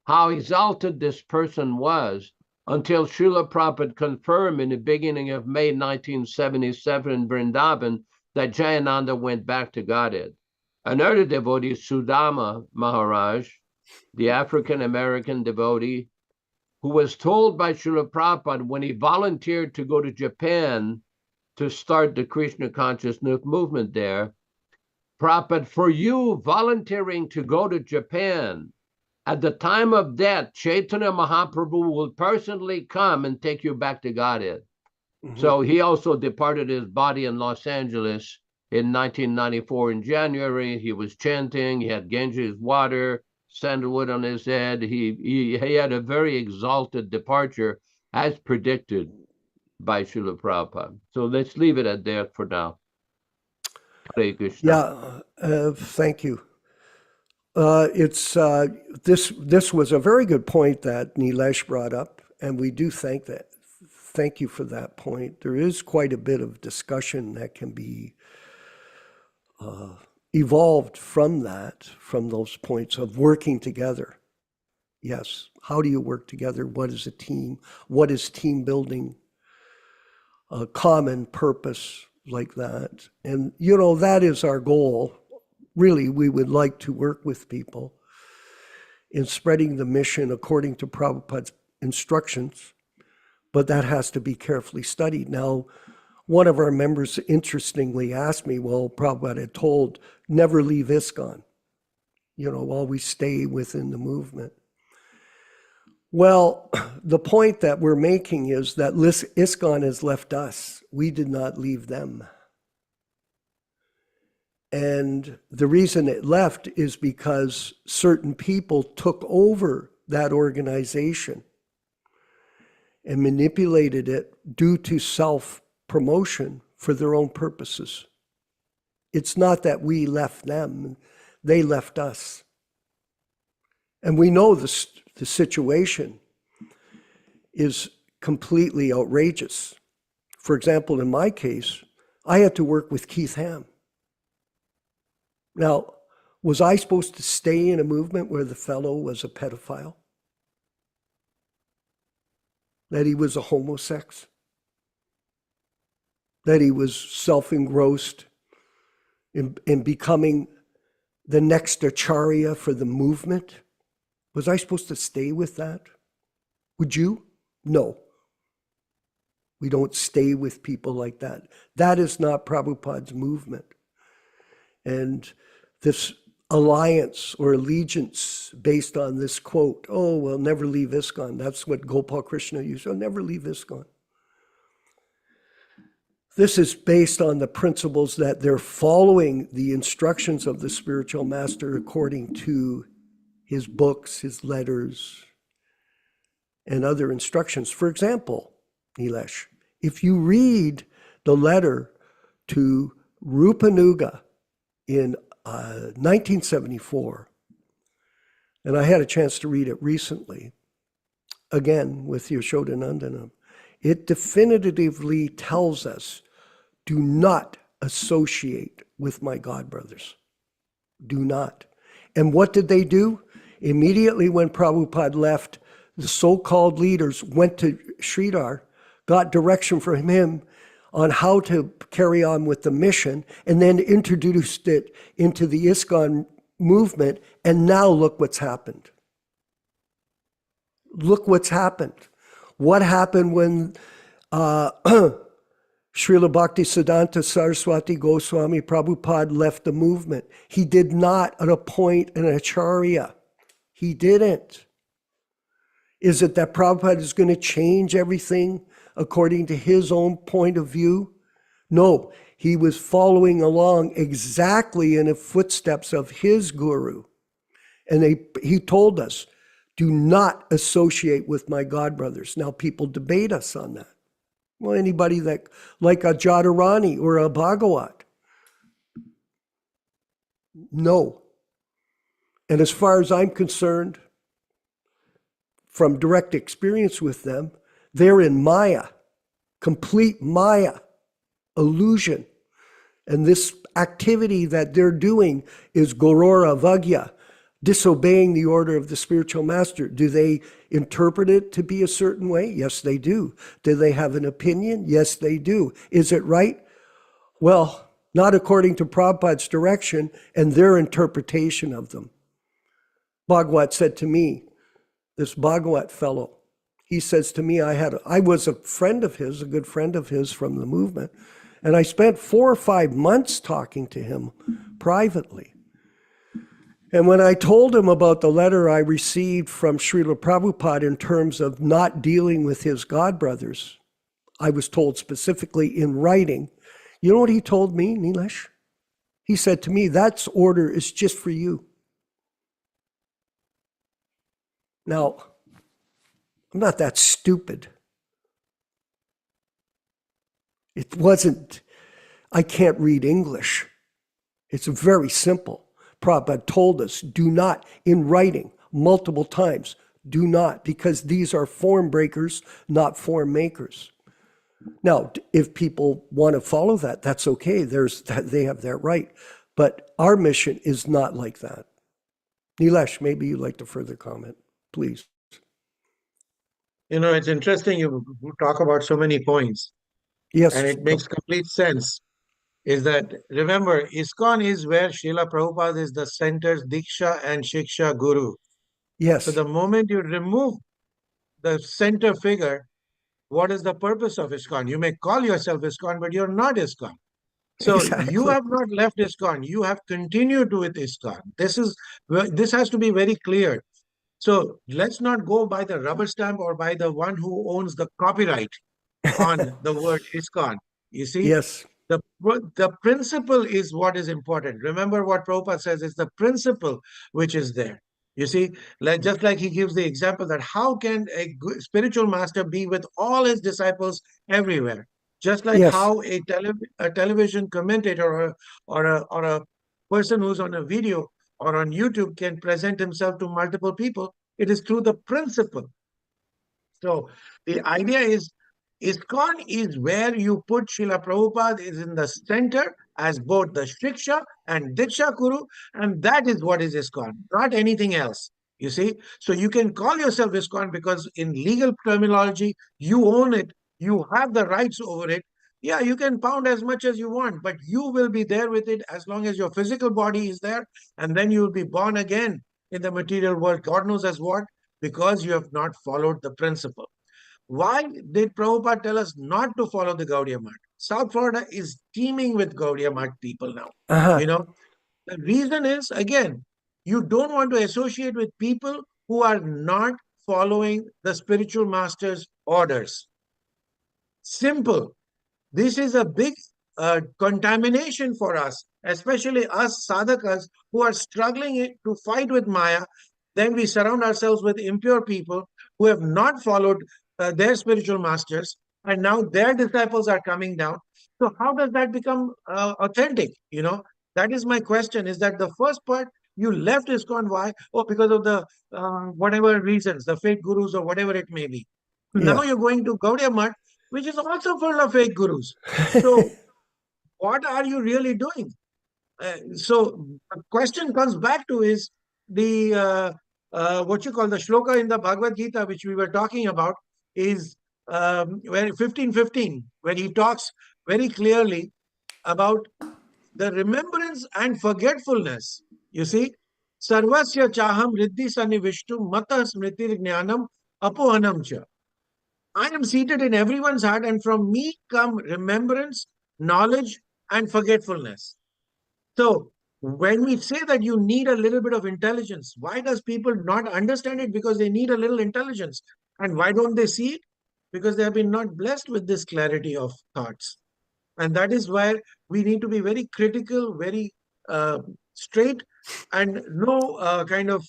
S4: how exalted this person was until Srila Prabhupada confirmed in the beginning of May 1977 in Vrindavan that Jayananda went back to Godhead. Another devotee, Sudama Maharaj, the African-American devotee, who was told by Srila Prabhupada when he volunteered to go to Japan to start the Krishna consciousness movement there, Prabhupada, for you volunteering to go to Japan, at the time of death, Chaitanya Mahaprabhu will personally come and take you back to Godhead. Mm-hmm. So he also departed his body in Los Angeles in 1994 in January. He was chanting, he had Ganges water, sandalwood on his head. He had a very exalted departure as predicted by Srila Prabhupada. So let's leave it at that for now. Hare Krishna.
S3: Yeah, thank you. This was a very good point that Nilesh brought up, and we do thank you for that point. There is quite a bit of discussion that can be evolved from those points of working together. Yes, how do you work together? What is a team? What is team building? A common purpose like that. And, that is our goal. Really, we would like to work with people in spreading the mission according to Prabhupada's instructions, but that has to be carefully studied. Now, one of our members interestingly asked me, well, Prabhupada had told, never leave ISKCON, always stay within the movement. Well, the point that we're making is that ISKCON has left us. We did not leave them. And the reason it left is because certain people took over that organization and manipulated it due to self-promotion for their own purposes. It's not that we left them, they left us. And we know the situation is completely outrageous. For example, in my case, I had to work with Keith Ham. Now, was I supposed to stay in a movement where the fellow was a pedophile? That he was a homosex? That he was self-engrossed in becoming the next acharya for the movement? Was I supposed to stay with that? Would you? No. We don't stay with people like that. That is not Prabhupada's movement. And this alliance or allegiance based on this quote, oh, well, never leave ISKCON. That's what Gopal Krishna used. Oh, never leave ISKCON. This is based on the principles that they're following the instructions of the spiritual master according to his books, his letters, and other instructions. For example, Nilesh, if you read the letter to Rupanuga in 1974, and I had a chance to read it recently, again with Yashodanandana, it definitively tells us, do not associate with my godbrothers. Do not. And what did they do? Immediately when Prabhupada left, the so-called leaders went to Sridhar, got direction from him on how to carry on with the mission, and then introduced it into the ISKCON movement, and now look what's happened. Look what's happened. What happened when Srila Bhaktisiddhanta Saraswati Goswami Prabhupada left the movement? He did not appoint an acharya. He didn't. Is it that Prabhupada is going to change everything according to his own point of view? No, he was following along exactly in the footsteps of his guru. And he told us, do not associate with my godbrothers. Now people debate us on that. Well, anybody that, like a Jadharani or a Bhagavat, no. And as far as I'm concerned, from direct experience with them, they're in Maya, complete Maya, illusion. And this activity that they're doing is Gorora Vagya, disobeying the order of the spiritual master. Do they interpret it to be a certain way? Yes, they do. Do they have an opinion? Yes, they do. Is it right? Well, not according to Prabhupada's direction and their interpretation of them. Bhagavat said to me, this Bhagavat fellow, he says to me, I was a friend of his, a good friend of his from the movement, and I spent 4 or 5 months talking to him privately. And when I told him about the letter I received from Srila Prabhupada in terms of not dealing with his godbrothers, I was told specifically in writing, you know what he told me, Nilesh? He said to me, that order is just for you. Now, I'm not that stupid. It wasn't, I can't read English. It's very simple. Prabhupada told us, do not, in writing, multiple times, do not, because these are form breakers, not form makers. Now, if people want to follow that, that's okay. They have that right. But our mission is not like that. Nilesh, maybe you'd like to further comment, please.
S6: You know, it's interesting you talk about so many points,
S3: Yes.
S6: and it makes complete sense. Is that, remember, ISKCON is where Srila Prabhupada is the center's Diksha and Shiksha Guru.
S3: Yes.
S6: So the moment you remove the center figure, what is the purpose of ISKCON? You may call yourself ISKCON, but you're not ISKCON. So
S3: Exactly.
S6: you have not left ISKCON. You have continued with ISKCON. This has to be very clear. So let's not go by the rubber stamp or by the one who owns the copyright on the word ISKCON. You see?
S3: Yes.
S6: The principle is what is important. Remember what Prabhupada says, it's the principle which is there. You see, just like he gives the example that how can a spiritual master be with all his disciples everywhere? Just like
S3: Yes.
S6: how a television commentator or a person who's on a video or on YouTube can present himself to multiple people, it is through the principle. So the idea is, ISKCON is where you put Srila Prabhupada is in the center as both the Shiksha and Diksha Guru, and that is what is ISKCON, not anything else. You see, so you can call yourself ISKCON because in legal terminology, you own it, you have the rights over it. Yeah, you can pound as much as you want, but you will be there with it as long as your physical body is there, and then you will be born again in the material world. God knows as what, because you have not followed the principle. Why did Prabhupada tell us not to follow the Gaudiya Math? South Florida is teeming with Gaudiya Math people now. You know, the reason is, again, you don't want to associate with people who are not following the spiritual master's orders. Simple. This is a big contamination for us, especially us sadhakas who are struggling to fight with Maya. Then we surround ourselves with impure people who have not followed their spiritual masters, and now their disciples are coming down. So how does that become authentic? You know, that is my question. Is that the first part you left ISKCON? Why? Oh, because of the whatever reasons, the fake gurus or whatever it may be.
S3: Yeah.
S6: Now you're going to Gaudiya Math, which is also full of fake gurus. So what are you really doing? So the question comes back to is the what you call the shloka in the Bhagavad Gita, which we were talking about, is where 15:15, where he talks very clearly about the remembrance and forgetfulness. You see, sarvasya chaham riddhi sanivishtu mata smriti jnanam apohanam cha. I am seated in everyone's heart, and from me come remembrance, knowledge, and forgetfulness. So, when we say that you need a little bit of intelligence, why does people not understand it? Because they need a little intelligence. And why don't they see it? Because they have been not blessed with this clarity of thoughts. And that is why we need to be very critical, very straight, and no kind of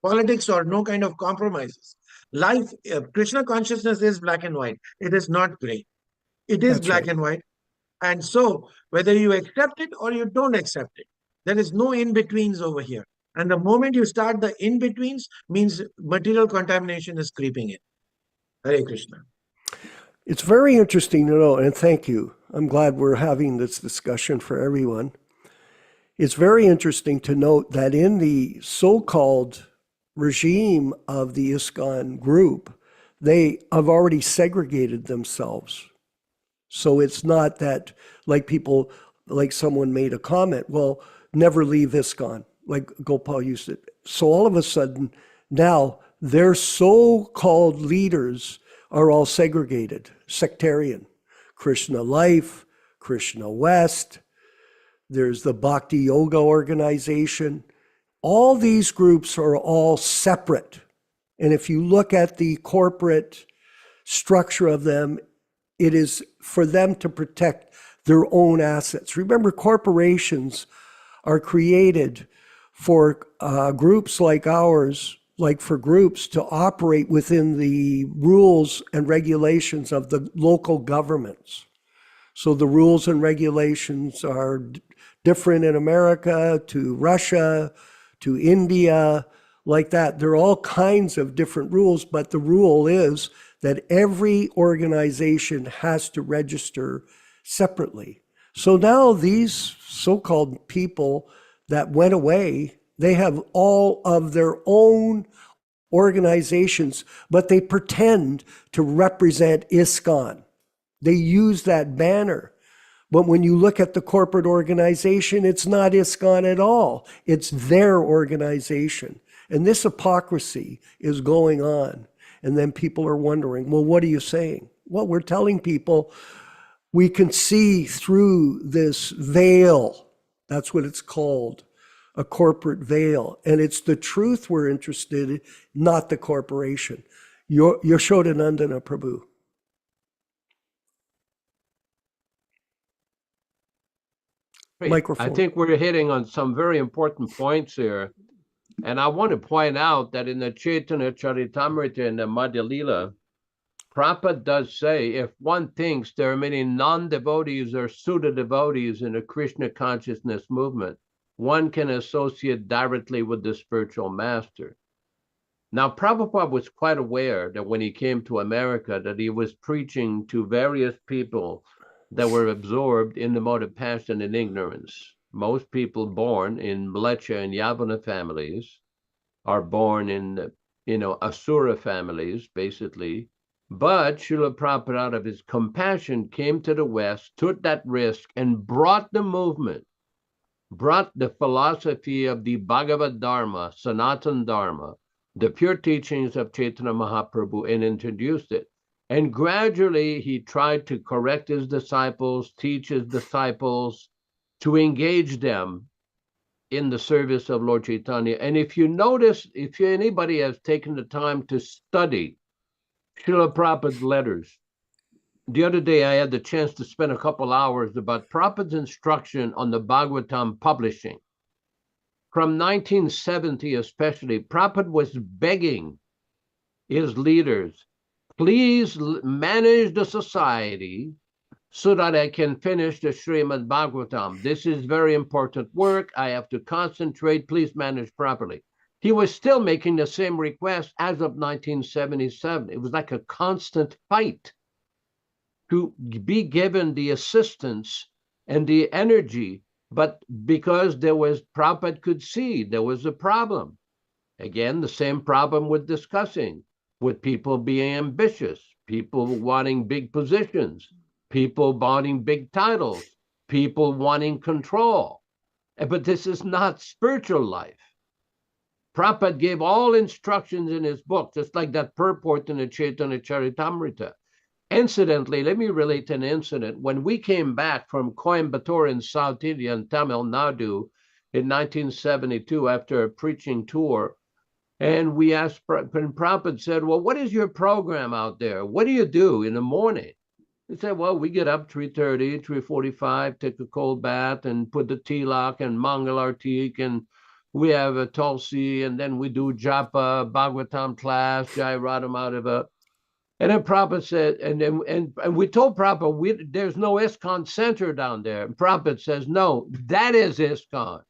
S6: politics or no kind of compromises. Life, Krishna consciousness is black and white. It is not gray. It is
S3: That's
S6: black
S3: right.
S6: and white. And so, whether you accept it or you don't accept it, there is no in betweens over here. And the moment you start the in betweens, means material contamination is creeping in. Hare Krishna.
S3: It's very interesting to know, and thank you. I'm glad we're having this discussion for everyone. It's very interesting to note that in the so-called regime of the ISKCON group, they have already segregated themselves. So it's not that like people, like someone made a comment, well, never leave ISKCON, like Gopal used it. So all of a sudden, now their so-called leaders are all segregated, sectarian. Krishna Life, Krishna West, there's the Bhakti Yoga organization. All these groups are all separate. And if you look at the corporate structure of them, it is for them to protect their own assets. Remember, corporations are created for groups like ours, like for groups to operate within the rules and regulations of the local governments. So the rules and regulations are different in America to Russia, to India, like that. There are all kinds of different rules, but the rule is that every organization has to register separately. So now these so-called people that went away, they have all of their own organizations, but they pretend to represent ISKCON. They use that banner. But when you look at the corporate organization, it's not ISKCON at all. It's their organization. And this hypocrisy is going on. And then people are wondering, well, what are you saying? Well, we're telling people we can see through this veil. That's what it's called, a corporate veil. And it's the truth we're interested in, not the corporation. Yashodanandana Prabhu.
S4: Great.
S3: Microphone.
S4: I think we're hitting on some very important points here. And I want to point out that in the Chaitanya Charitamrita and the Madhya Lila, Prabhupada does say, if one thinks there are many non-devotees or pseudo-devotees in the Krishna consciousness movement, one can associate directly with the spiritual master. Now, Prabhupada was quite aware that when he came to America, that he was preaching to various people that were absorbed in the mode of passion and ignorance. Most people born in Mleccha and Yavana families are born in, Asura families, basically. But Srila Prabhupada, out of his compassion, came to the West, took that risk, and brought the movement, brought the philosophy of the Bhagavad Dharma, Sanatana Dharma, the pure teachings of Chaitanya Mahaprabhu, and introduced it. And gradually, he tried to correct his disciples, teach his disciples, to engage them in the service of Lord Chaitanya. And if you notice, if anybody has taken the time to study Srila Prabhupada's letters, the other day I had the chance to spend a couple hours about Prabhupada's instruction on the Bhagavatam publishing. From 1970 especially, Prabhupada was begging his leaders, please manage the society so that I can finish the Srimad Bhagavatam. This is very important work. I have to concentrate. Please manage properly. He was still making the same request as of 1977. It was like a constant fight to be given the assistance and the energy. But because Prabhupada could see there was a problem. Again, the same problem with discussing, with people being ambitious, people wanting big positions, people wanting big titles, people wanting control. But this is not spiritual life. Prabhupada gave all instructions in his book, just like that purport in the Chaitanya Charitamrita. Incidentally, let me relate an incident. When we came back from Coimbatore in South India and Tamil Nadu in 1972 after a preaching tour, and we asked, and Prabhupada said, well, what is your program out there? What do you do in the morning? They say, well, we get up 3:30, 3:45, take a cold bath and put the tilak and Mangal Artik, and we have a Tulsi, and then we do Japa, Bhagavatam class, Jai Radhamadeva. And then Prabhupada said, and we told Prabhupada, there's no ISKCON center down there. And Prabhupada says, no, that is ISKCON.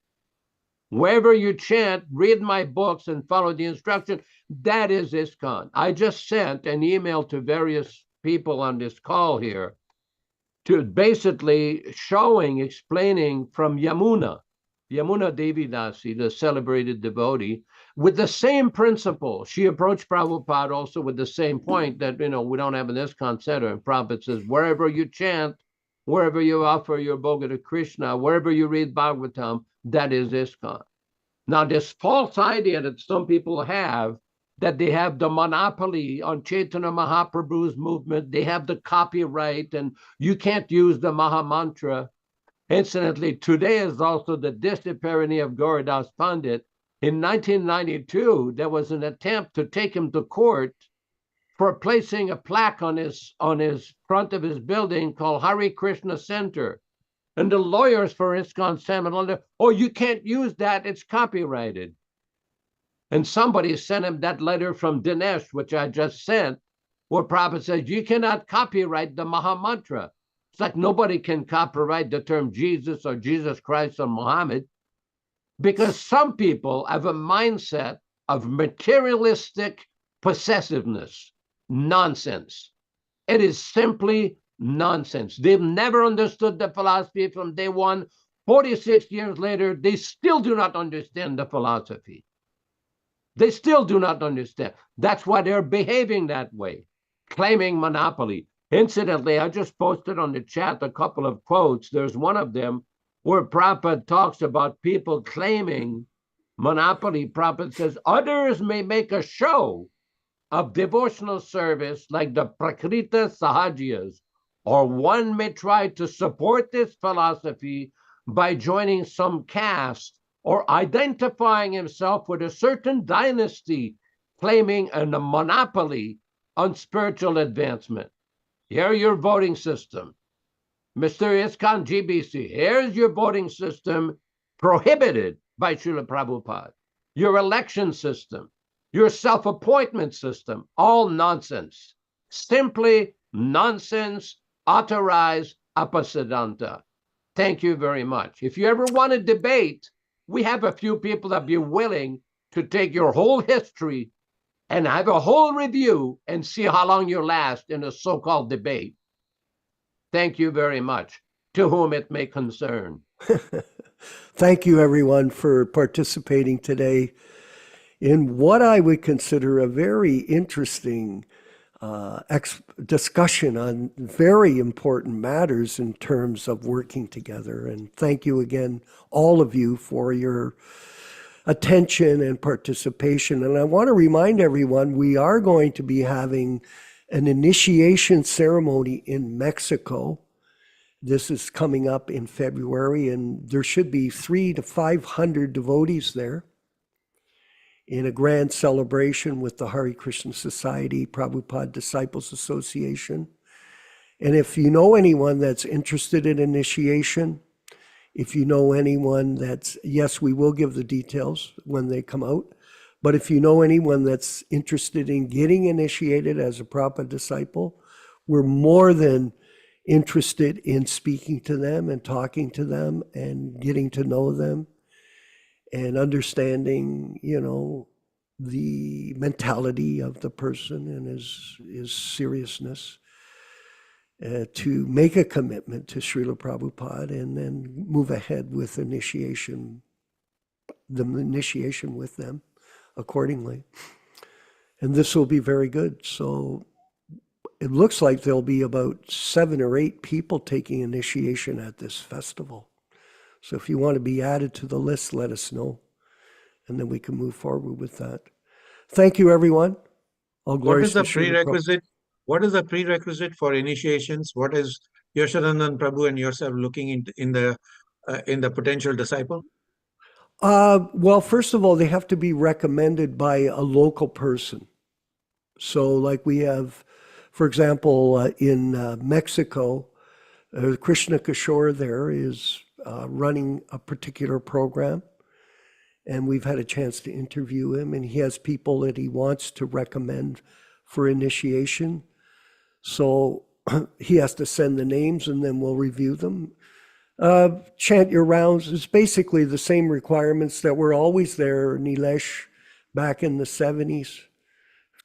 S4: Wherever you chant, read my books and follow the instruction, that is ISKCON. I just sent an email to various people on this call here to basically explaining from Yamuna Devi Dasi, the celebrated devotee, with the same principle. She approached Prabhupada also with the same point that, we don't have an ISKCON center. And Prabhupada says, wherever you chant, wherever you offer your bhoga to Krishna, wherever you read Bhagavatam, that is ISKCON. Now, this false idea that some people have, that they have the monopoly on Chaitanya Mahaprabhu's movement, they have the copyright, and you can't use the Maha Mantra. Incidentally, today is also the disappearance of Gauridas Pandit. In 1992, there was an attempt to take him to court for placing a plaque on his front of his building called Hare Krishna Center. And the lawyers for ISKCON said, oh, you can't use that, it's copyrighted. And somebody sent him that letter from Dinesh, which I just sent, where Prabhupada says, you cannot copyright the Maha Mantra. It's like nobody can copyright the term Jesus or Jesus Christ or Muhammad, because some people have a mindset of materialistic possessiveness. Nonsense. It is simply nonsense. They've never understood the philosophy from day one. 46 years later, they still do not understand the philosophy. They still do not understand. That's why they're behaving that way, claiming monopoly. Incidentally, I just posted on the chat a couple of quotes. There's one of them where Prabhupada talks about people claiming monopoly. Prabhupada says, others may make a show of devotional service like the Prakrita Sahajiyas, or one may try to support this philosophy by joining some caste or identifying himself with a certain dynasty, claiming a monopoly on spiritual advancement. Here's your voting system. Mr. ISKCON GBC, here's your voting system prohibited by Srila Prabhupada. Your election system, your self-appointment system, all nonsense. Simply nonsense, authorized apasiddhanta. Thank you very much. If you ever want to debate, we have a few people that be willing to take your whole history and have a whole review and see how long you last in a so-called debate. Thank you very much, to whom it may concern.
S3: Thank you, everyone, for participating today in what I would consider a very interesting discussion on very important matters in terms of working together. And thank you again, all of you, for your attention and participation. And I want to remind everyone, we are going to be having an initiation ceremony in Mexico. This is coming up in February, and there should be 300 to 500 devotees there in a grand celebration with the Hare Krishna Society, Prabhupada Disciples Association. And if you know anyone that's interested in initiation, if you know anyone that's, yes, we will give the details when they come out, but if you know anyone that's interested in getting initiated as a Prabhupada disciple, we're more than interested in speaking to them and talking to them and getting to know them and understanding, the mentality of the person and his seriousness, to make a commitment to Srila Prabhupada and then move ahead with the initiation with them accordingly. And this will be very good. So it looks like there'll be about 7 or 8 people taking initiation at this festival. So if you want to be added to the list, let us know, and then we can move forward with that. Thank you, everyone. All
S6: What is the
S3: glories to Srila Prabhupada.
S6: prerequisite? What is the prerequisite for initiations? What is Yashodanand Prabhu and yourself looking in the potential disciple?
S3: Well, first of all, they have to be recommended by a local person. So like we have For example, in Mexico, Kṛṣṇa Kishore there is running a particular program, and we've had a chance to interview him, and he has people that he wants to recommend for initiation. So he has to send the names, and then we'll review them. Chant your rounds is basically the same requirements that were always there, Nilesh, back in the 70s.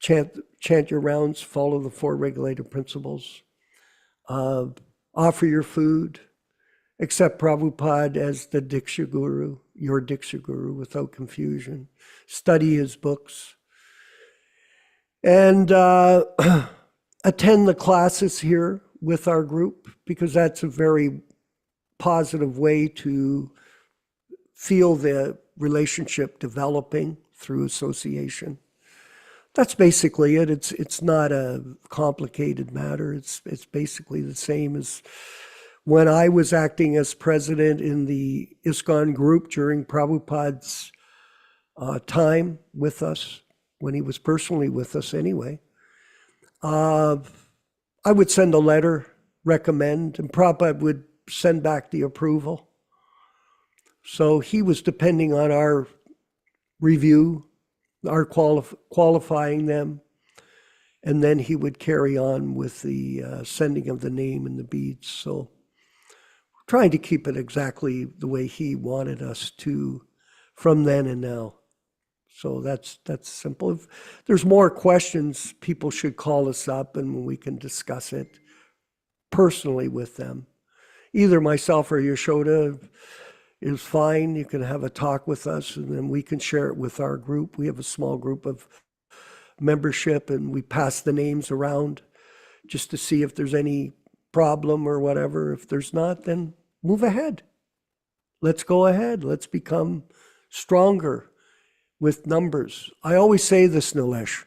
S3: Chant your rounds, follow the 4 regulative principles. Offer your food, accept Prabhupada as the Diksha Guru, your Diksha Guru, without confusion. Study his books. And attend the classes here with our group, because that's a very positive way to feel the relationship developing through association. That's basically it. It's not a complicated matter. It's basically the same as when I was acting as president in the ISKCON group during Prabhupada's time with us, when he was personally with us anyway. I would send a letter, recommend, and Prabhupada would send back the approval. So he was depending on our review, our qualifying them, and then he would carry on with the sending of the name and the beads. So trying to keep it exactly the way he wanted us to from then and now. So that's simple. If there's more questions, people should call us up and we can discuss it personally with them. Either myself or Yashoda is fine. You can have a talk with us, and then we can share it with our group. We have a small group of membership, and we pass the names around just to see if there's any problem or whatever. If there's not, then move ahead. Let's go ahead. Let's become stronger with numbers. I always say this, Nilesh.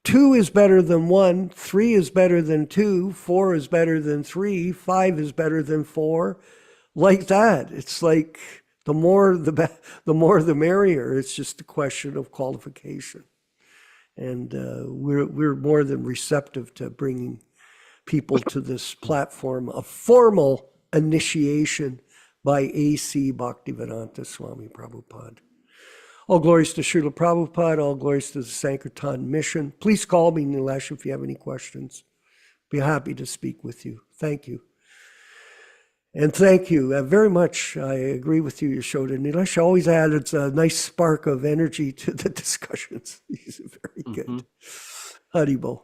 S3: 2 is better than 1, 3 is better than 2, 4 is better than 3, 5 is better than 4. Like that. It's like the more the merrier. It's just a question of qualification. And we're more than receptive to bringing people to this platform of formal initiation by A.C. Bhaktivedanta Swami Prabhupada. All glories to Srila Prabhupada, all glories to the Sankirtan mission. Please call me, Nilesh, if you have any questions. Be happy to speak with you. Thank you. And thank you very much. I agree with you, Yashoda. Nilesh always adds a nice spark of energy to the discussions. He's very good. Haribol.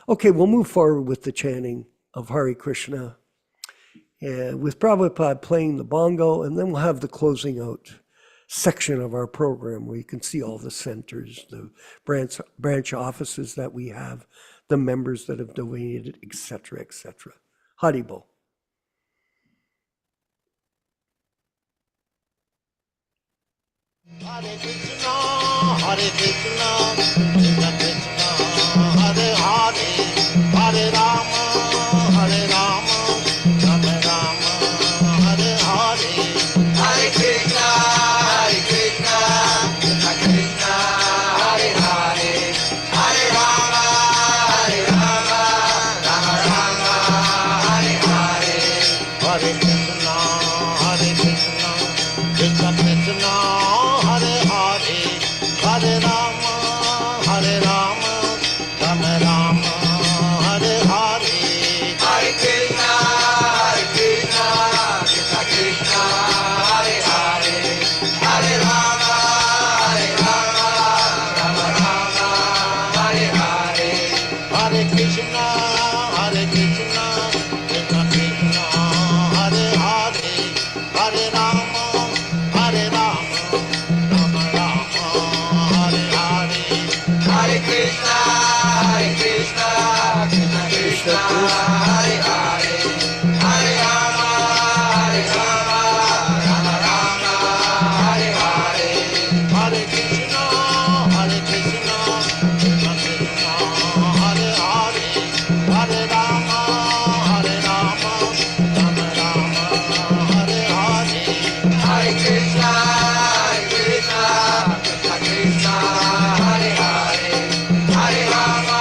S3: Okay, we'll move forward with the chanting of Hare Krishna, with Prabhupada playing the bongo, and then we'll have the closing out section of our program where you can see all the centers, the branch offices that we have, the members that have donated, etc., etc. Haribol.
S1: Hare Krishna, Hare Krishna, Krishna Krishna, Hare Hare, Hare Rama, Hare Rama, Rama Rama, Hare Hare. Hare Krishna, Hare Krishna, Krishna Krishna, Hare Hare, Hare Rama, Hare Rama, Rama Rama, Hare Hare. Hare Krishna, Hare Krishna, Krishna Krishna, Hare Hare, Hare Rama, Hare Rama, Rama Rama, Hare Hare. Hare Krishna, Hare Krishna, Krishna Krishna, Hare Hare, Hare Rama, Hare Rama, Rama Rama, Hare Hare. Hare Krishna, Hare Krishna, Krishna Krishna, Hare Hare, Hare Rama, Hare Rama, Rama Rama, Hare Hare. Hare Krishna, Hare Krishna, Krishna Krishna, Hare Hare, Hare Rama, Hare Rama, Rama Rama, Hare Hare. Hare Krishna, Hare Krishna, Krishna Krishna, Hare Hare, Hare Rama, Hare Rama, Rama Rama, Hare Hare. Hare Krishna, Hare Krishna, Krishna Krishna, Hare Hare, Hare Rama,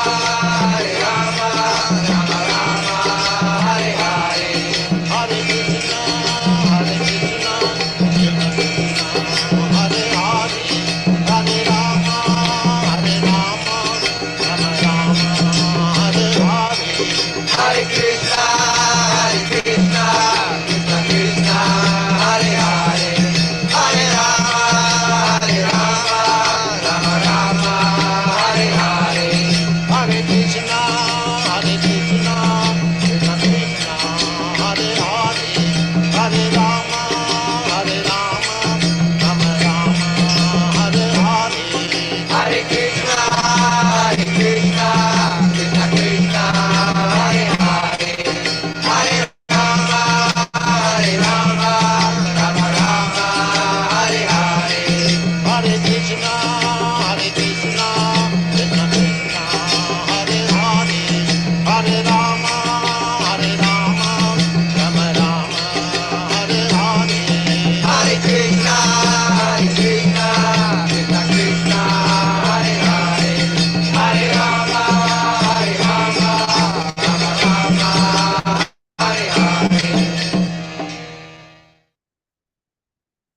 S1: Hare Rama,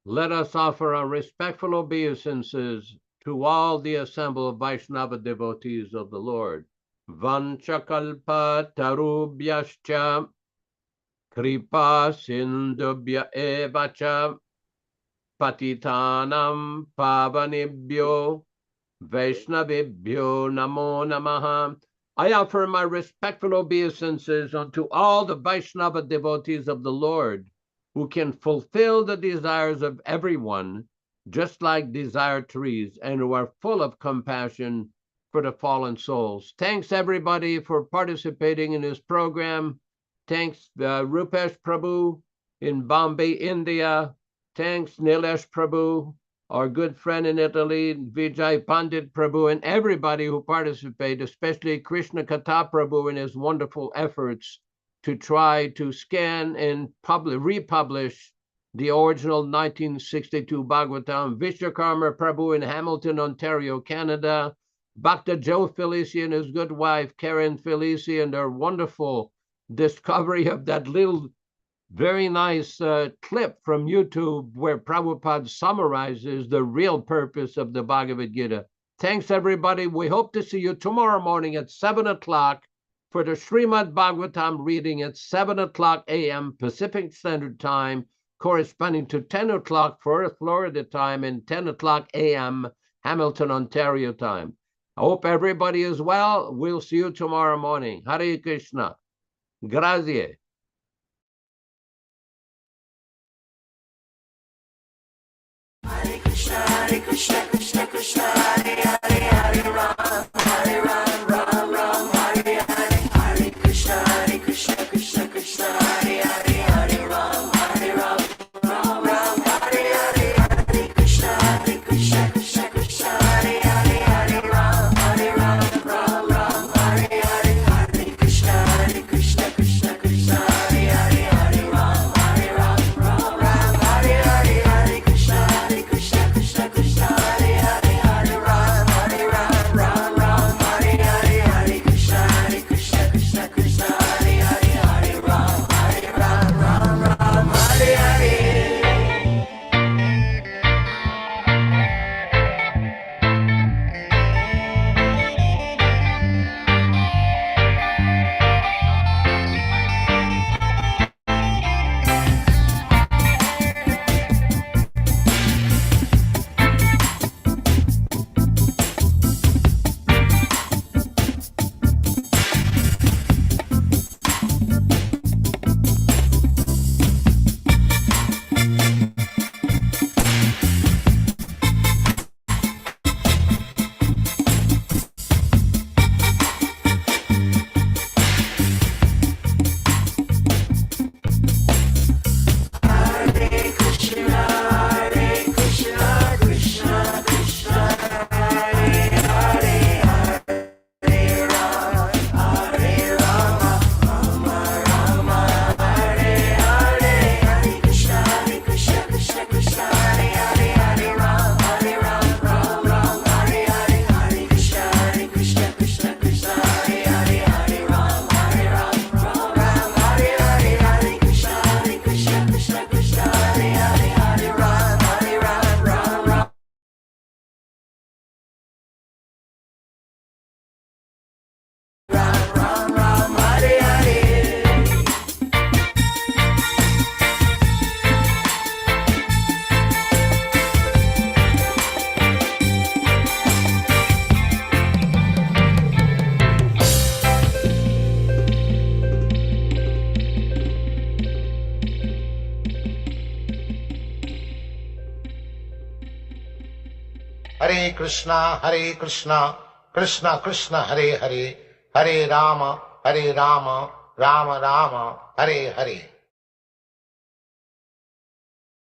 S4: let us offer our respectful obeisances to all the assembled Vaishnava devotees of the Lord. Vanchakalpa tarubhyascha kripa sindubhya evacha patitanam pavanibhyo Vaishnavibhyo namo namaha. I offer my respectful obeisances unto all the Vaishnava devotees of the Lord, who can fulfill the desires of everyone, just like desire trees, and who are full of compassion for the fallen souls. Thanks, everybody, for participating in this program. Thanks, Rupesh Prabhu in Bombay, India. Thanks, Nilesh Prabhu, our good friend in Italy, Vijay Pandit Prabhu, and everybody who participated, especially Kṛṣṇa Katha Prabhu in his wonderful efforts to try to scan and republish the original 1962 Bhagavatam, Vishwakarma Prabhu in Hamilton, Ontario, Canada, Bhakta Joe Felici and his good wife, Karen Felici, and their wonderful discovery of that little very nice clip from YouTube where Prabhupada summarizes the real purpose of the Bhagavad Gita. Thanks, everybody. We hope to see you tomorrow morning at 7 o'clock for the Srimad Bhagavatam reading at 7 o'clock a.m. Pacific Standard Time, corresponding to 10 o'clock for Florida time and 10 o'clock a.m. Hamilton, Ontario time. I hope everybody is well. We'll see you tomorrow morning. Hare Krishna. Grazie.
S7: Hare Krishna, Krishna Krishna, Hare Hare, Hare Ram, Ram Ram, Hare Hare. Hare Krishna, Krishna Krishna, Hare Hare, Hare Ram, Ram Ram, Hare Hare. Hare Krishna, Krishna Krishna, Hare Hare, Hare Ram, Ram Ram, Hare Hare. Hare Krishna, Krishna Krishna, Hare Hare, Hare Ram, Ram Ram, Hare Hare. Hare Krishna, Krishna Krishna, Hare Hare, Hare Ram, Ram Hare Hare. Hare Krishna, Krishna Krishna, Hare Hare, Hare Ram, Ram Hare Hare.
S2: Hare Krishna, Krishna Krishna, Hare Hare, Hare Rama, Rama Rama, Hare Hare.